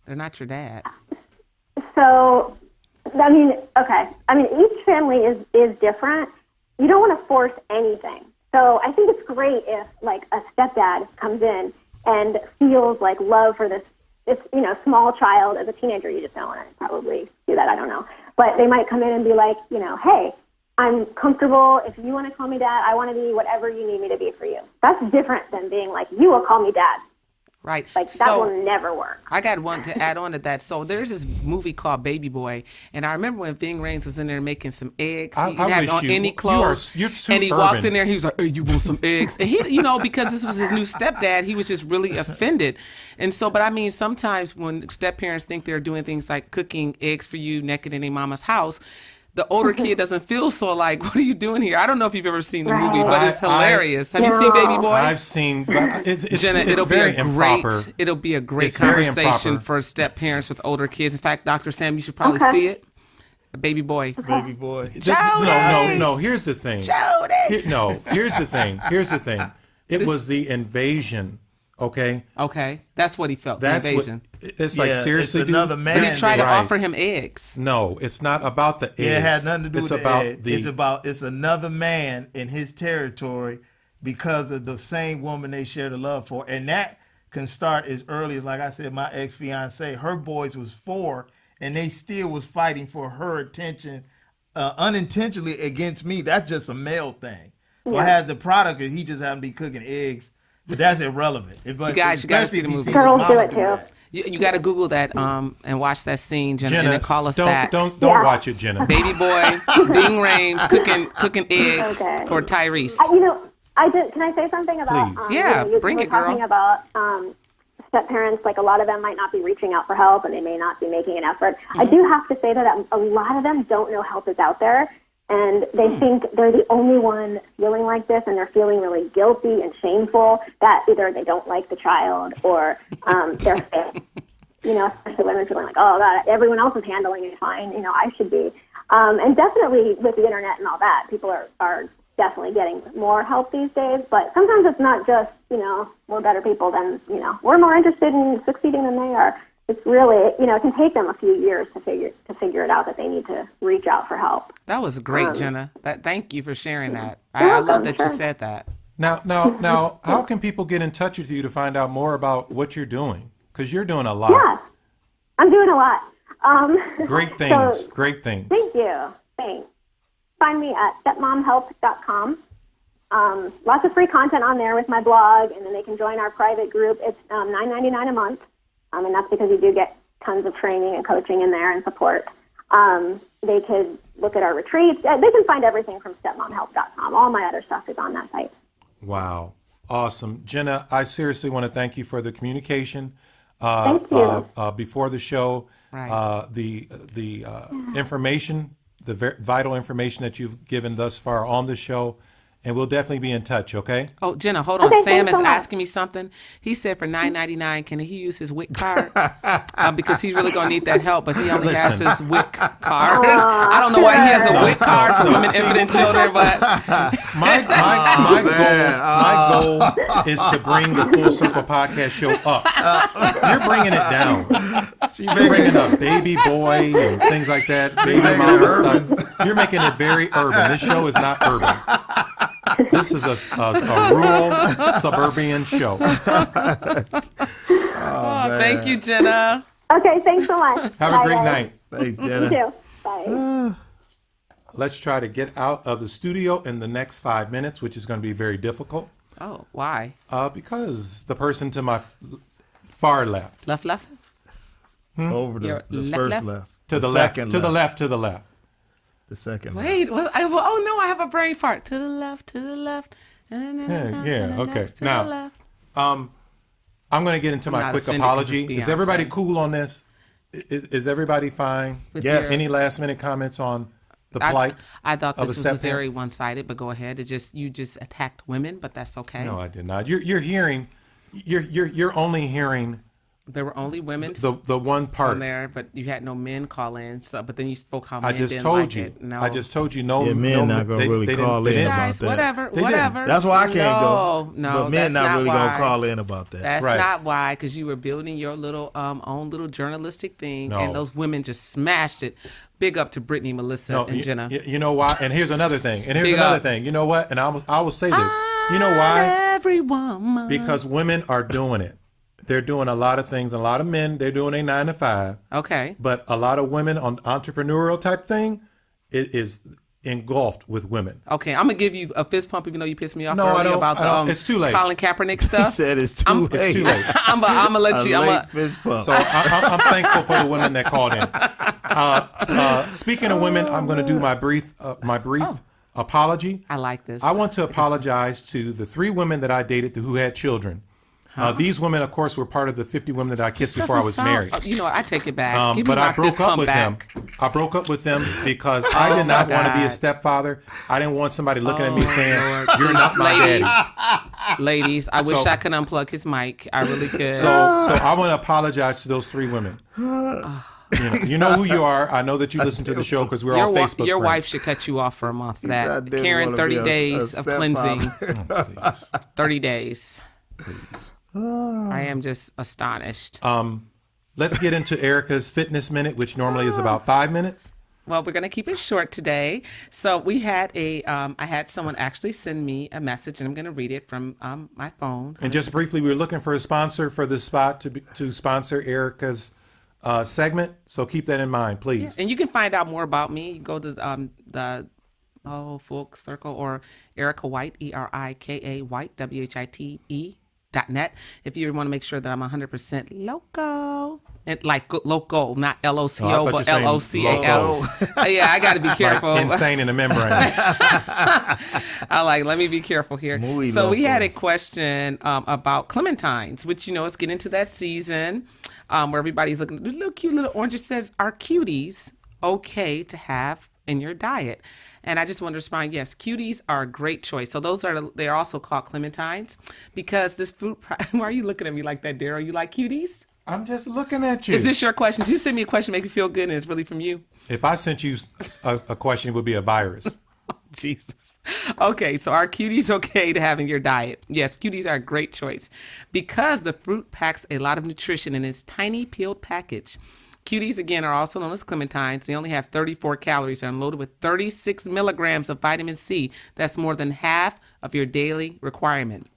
They're not your dad. So, each family is different. You don't want to force anything. So I think it's great if, like, a stepdad comes in and feels, like, love for this small child. As a teenager, you just don't want to probably do that. I don't know. But they might come in and be like, hey, I'm comfortable. If you want to call me dad, I want to be whatever you need me to be for you. That's different than being like, you will call me dad. Right. Like, that will never work. I got one to add on to that. So there's this movie called Baby Boy, and I remember when Ving Rhames was in there making some eggs. He didn't have on any clothes. You're too and he urban. walked in there, he was like, hey, you want some eggs? And he, because this was his new stepdad, he was just really offended. And so, but I mean, sometimes when step parents think they're doing things like cooking eggs for you naked in a mama's house, the older kid doesn't feel so like, what are you doing here? I don't know if you've ever seen the movie, but it's hilarious. Have you seen Baby Boy? I've seen, but it's Jenna, it's it'll very be a improper. great, it'll be a great It's very conversation improper. for step parents with older kids. In fact, Dr. Sam, you should probably see it. Baby Boy. Baby boy. No. Here's the thing. Jody! Here's the thing. It was the invasion. Okay. Okay, that's what he felt. That's the invasion. it's like, seriously, it's another dude? man. But he tried to Right. offer him eggs. No, it's not about the eggs. It had nothing to do it's with about the egg. It's another man in his territory because of the same woman they share the love for. And that can start as early as, like I said, my ex-fiance, her boys was 4, and they still was fighting for her attention unintentionally against me. That's just a male thing. So I had the product, and he just happened to be cooking eggs. But that's irrelevant. But guys, you gotta especially see the if he movie. sees his Girls mama do it, too. that. You got to Google that and watch that scene, Jenna, and then call us don't, back. Don't Yeah. watch it, Jenna. Baby Boy, Ving Rhames cooking eggs Okay. for Tyrese. Can I say something about? Please. Yeah, you bring were it, girl. Talking about step parents, like a lot of them might not be reaching out for help, and they may not be making an effort. I do have to say that a lot of them don't know help is out there, and they think they're the only one feeling like this, and they're feeling really guilty and shameful that either they don't like the child or they're fake. Especially women feeling like, oh God, everyone else is handling it fine. I should be. And definitely with the internet and all that, people are definitely getting more help these days. But sometimes it's not just, we're better people than, we're more interested in succeeding than they are. It's really, it can take them a few years to figure it out that they need to reach out for help. That was great, Jenna. Thank you for sharing that. I welcome, love that sure. you said that. Now, how can people get in touch with you to find out more about what you're doing? Because you're doing a lot. Yeah, I'm doing a lot. Great things. So, Great things. Thank you. Thanks. Find me at stepmomhelp.com. Lots of free content on there with my blog, and then they can join our private group. It's $9.99 a month, and that's because you do get tons of training and coaching in there and support. They could look at our retreats. They can find everything from stepmomhelp.com. All my other stuff is on that site. Wow. Awesome. Jenna, I seriously want to thank you for the communication Thank you. before the show. Right. The information, the vital information that you've given thus far on the show. And we'll definitely be in touch, okay? Oh, Jenna, hold on. Okay, Sam thanks is so much. asking me something. He said for $9.99, can he use his WIC card? Because he's really going to need that help, but he only has Listen. his WIC card. I don't know why he has a WIC card for women, infant, children, but My goal is to bring the Full Circle Podcast show up. You're bringing it down. You're bringing up Baby Boy and things like that, baby mama stuff. You're making it very urban. This show is not urban. This is a rural suburban show. thank you, Jenna. Okay, thanks so much. Have Bye, a great guys. night. Thanks, You Jenna. too. Bye. Let's try to get out of the studio in the next 5 minutes, which is going to be very difficult Oh, why? because the person to my far left, Left? Over the first left. To the left. Second To the left. To the left. The second left. Wait, oh no, I have a brain fart. To the left, to the left. Yeah. Okay. To Now, the left. I'm going to get into my not quick offended 'cause it's apology. Is Beyonce. everybody cool on this? Is everybody fine? With Yes. your- Any last minute comments on the plight? I thought of this a was step-parent? very one-sided, but go ahead. You just attacked women, but that's okay. No, I did not. You're hearing. You're only hearing There were only women the one part. on there, but you had no men call in. So, but then you spoke how I men just didn't told like you. it. No, I just told you. No, Yeah, men not gonna really didn't- call they in didn't. about guys, that. whatever, They whatever. That's why I can't go. No, But men that's not really why. gonna call in about that. That's Right. not why, because you were building your little own little journalistic thing, No. and those women just smashed it. Big up to Brittany, Melissa, and Jenna. You know why? And here's another thing. Big up. You know what? And I will say this. You know why? Every woman. Because women are doing it. They're doing a lot of things. A lot of men, they're doing a 9 to 5. Okay. But a lot of women on entrepreneurial type thing, it is engulfed with women. Okay, I'm gonna give you a fist pump, even though you pissed me off No, I earlier don't- about I don't. It's too late. Colin Kaepernick He stuff. said it's too late. It's too late. I'm gonna let you. late fist bump. So I'm thankful for the women that called in. Speaking of women, I'm going to do my brief apology. I like this. I want to apologize to the 3 women that I dated who had children. These women, of course, were part of the 50 women that I kissed before I was married. You know what? I take it back. Give me But I my fist broke up pump with back. them. I broke up with them because I did not want to be a God. stepfather. I didn't want somebody looking at me saying, Lord. "You're not my daddy." Ladies, I wish So- I could unplug his mic. I really could. So I want to apologize to those 3 women. You know who you are. I know that you listen to the show because we're all Facebook your friends. wife should cut you off for a month for I that. didn't Karen, wanna 30 be a days of stepfather. cleansing. Oh, please. 30 days. Please. I am just astonished. Let's get into Erica's fitness minute, which normally is about 5 minutes. Well, we're going to keep it short today. So we had I had someone actually send me a message, and I'm going to read it from my phone. And just briefly, we were looking for a sponsor for this spot to sponsor Erica's segment. So keep that in mind, please. And you can find out more about me. You can go to the full circle or Erica White, ERIKA White, WHITE.net. If you want to make sure that I'm 100% loco, and like loco, not Oh, I LOCO, thought but you were saying LOCAL. Yeah, I got to be careful. Like insane in the membrane. Let me be careful here. Muy So we loco. had a question about clementines, which, it's getting into that season where everybody's looking at the little cute little orange. It says, are cuties okay to have in your diet? And I just want to respond, yes, cuties are a great choice. So they're also called clementines because this fruit, why are you looking at me like that, Darryl? You like cuties? I'm just looking at you. Is this your question? Did you send me a question, make me feel good, and it's really from you? If I sent you a question, it would be a virus. Jesus. Okay, so are cuties okay to have in your diet? Yes, cuties are a great choice because the fruit packs a lot of nutrition in its tiny peeled package. Cuties, again, are also known as clementines. They only have 34 calories and are loaded with 36 milligrams of vitamin C. That's more than half of your daily requirement.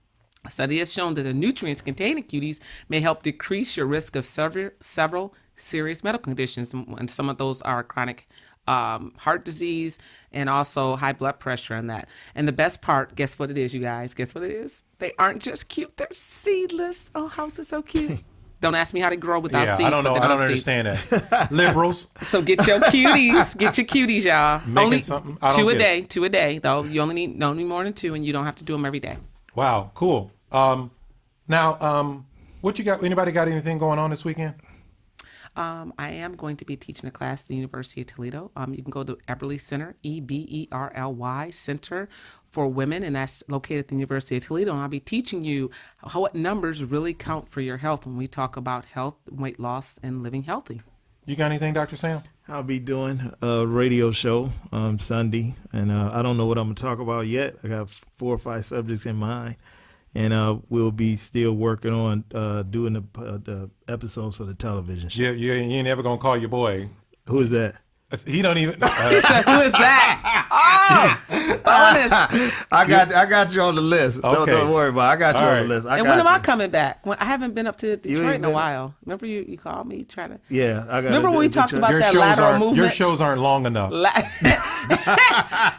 A study has shown that the nutrients contained in cuties may help decrease your risk of several serious medical conditions, and some of those are chronic heart disease and also high blood pressure and that. And the best part, guess what it is, you guys? Guess what it is? They aren't just cute, they're seedless. Oh, how is it so cute? Don't ask me how to grow without Yeah, seeds. I don't know. but I they don't seeds. understand that. Liberals. So get your cuties. Get your cuties, y'all. Making Only something? I don't get it. two a day, though. You only need more than 2, and you don't have to do them every day. Wow, cool. Now, what you got? Anybody got anything going on this weekend? I am going to be teaching a class at the University of Toledo. You can go to Eberly Center, EBERLY Center for Women, and that's located at the University of Toledo. And I'll be teaching you what numbers really count for your health when we talk about health, weight loss, and living healthy. You got anything, Dr. Sam? I'll be doing a radio show Sunday, and I don't know what I'm going to talk about yet. I got 4 or 5 subjects in mind, and we'll be still working on doing the episodes for the television show. You ain't ever gonna call your boy. Who is that? He don't even. He said, who is that? Oh! Bonus. I got you on the list. Okay. Don't worry about it. I got you All on right. the list. And when am I coming back? I haven't been up to Detroit ain't in a been- while. Remember you called me trying to. Yeah, I got. Remember when we talked about that lateral movement? Your shows aren't long enough.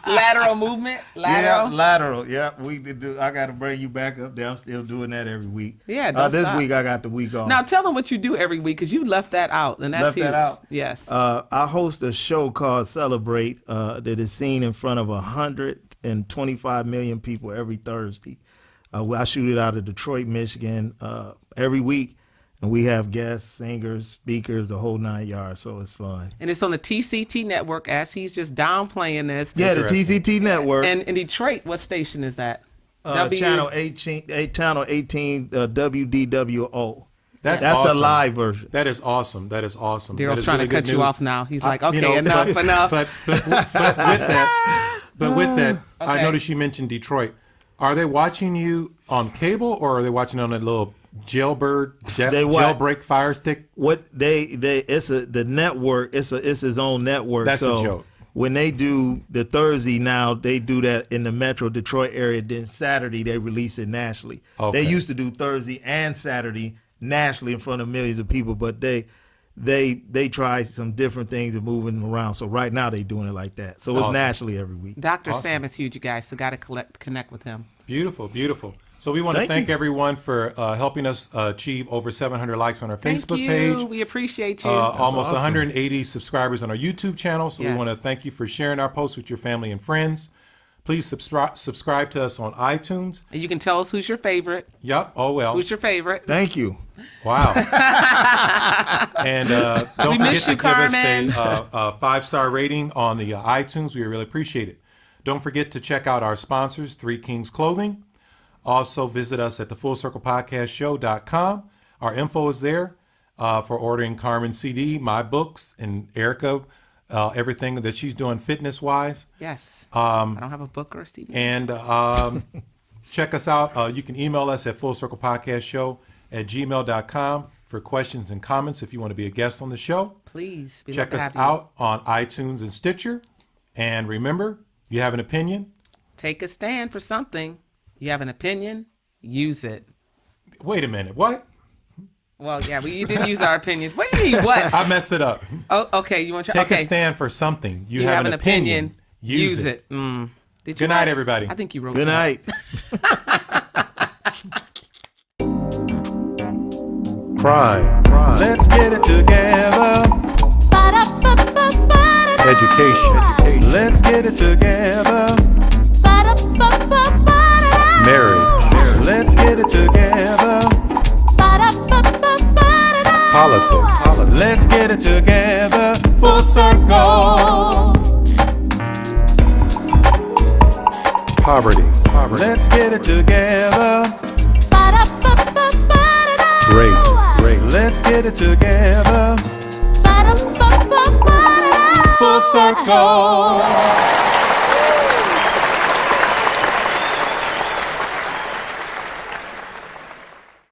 Lateral movement. Yeah, Lateral. lateral. Yeah, we did do. I got to bring you back up there. I'm still doing that every week. Yeah, don't this stop. week I got the week off. Now tell them what you do every week because you left that out, and that's Left huge. that out? Yes. I host a show called Celebrate that is seen in front of 125 million people every Thursday. I shoot it out of Detroit, Michigan, every week, and we have guests, singers, speakers, the whole 9 yards. So it's fun. And it's on the TCT network. As he's just downplaying this. Yeah, the Interesting. TCT network. And in Detroit, what station is that? Channel 18, WDWO. That's the awesome. live version. That is awesome. That is awesome. That Daryl's is trying really to cut good you news. off now. He's like, okay, You know, enough. But with that, I Okay. noticed you mentioned Detroit. Are they watching you on cable or are they watching on a little jailbreak Fire Stick? What the network. It's his own network. That's so a joke. When they do the Thursday now, they do that in the Metro Detroit area. Then Saturday they release it nationally. Okay. They used to do Thursday and Saturday nationally in front of millions of people, but they try some different things and moving them around. So right now they're doing it like that. So it's Awesome. nationally every week. Dr. Awesome. Sam is huge, you guys, so got to connect with him. Beautiful, beautiful. So we want to thank you. everyone for helping us achieve over 700 likes on our Thank Facebook you. page. We appreciate you. Almost awesome. 180 subscribers on our YouTube channel. So we Yes. want to thank you for sharing our posts with your family and friends. Please subscribe to us on iTunes. And you can tell us who's your favorite. Yep. Oh, well. Who's your favorite? Thank you. Wow. And don't forget miss to you, give us Carmen. a 5-star rating on the iTunes. We really appreciate it. Don't forget to check out our sponsors, Three Kings Clothing. Also visit us at thefullcirclepodcastshow.com. Our info is there for ordering Carmen's CD, my books, and Erica, everything that she's doing fitness-wise. Yes. I don't have a book or a CD. And check us out. You can email us at fullcirclepodcastshow@gmail.com for questions and comments if you want to be a guest on the show. Please. we'd Check love to us have you. out on iTunes and Stitcher. And remember, you have an opinion? Take a stand for something. You have an opinion, use it. Wait a minute. What? Well, yeah, you didn't use our opinions. What do you mean, what? I messed it up. Oh, okay. You want to Take okay. a stand for something. You You have an opinion. Use it. Mm. Did Good you night, write- everybody. I think you wrote Good that. night. Crime. Let's get it together. Education. Let's get it together. Marriage. Let's get it together. Politics. Let's get it together. Full circle. Poverty. Let's get it together. Race. Let's get it together. Full circle.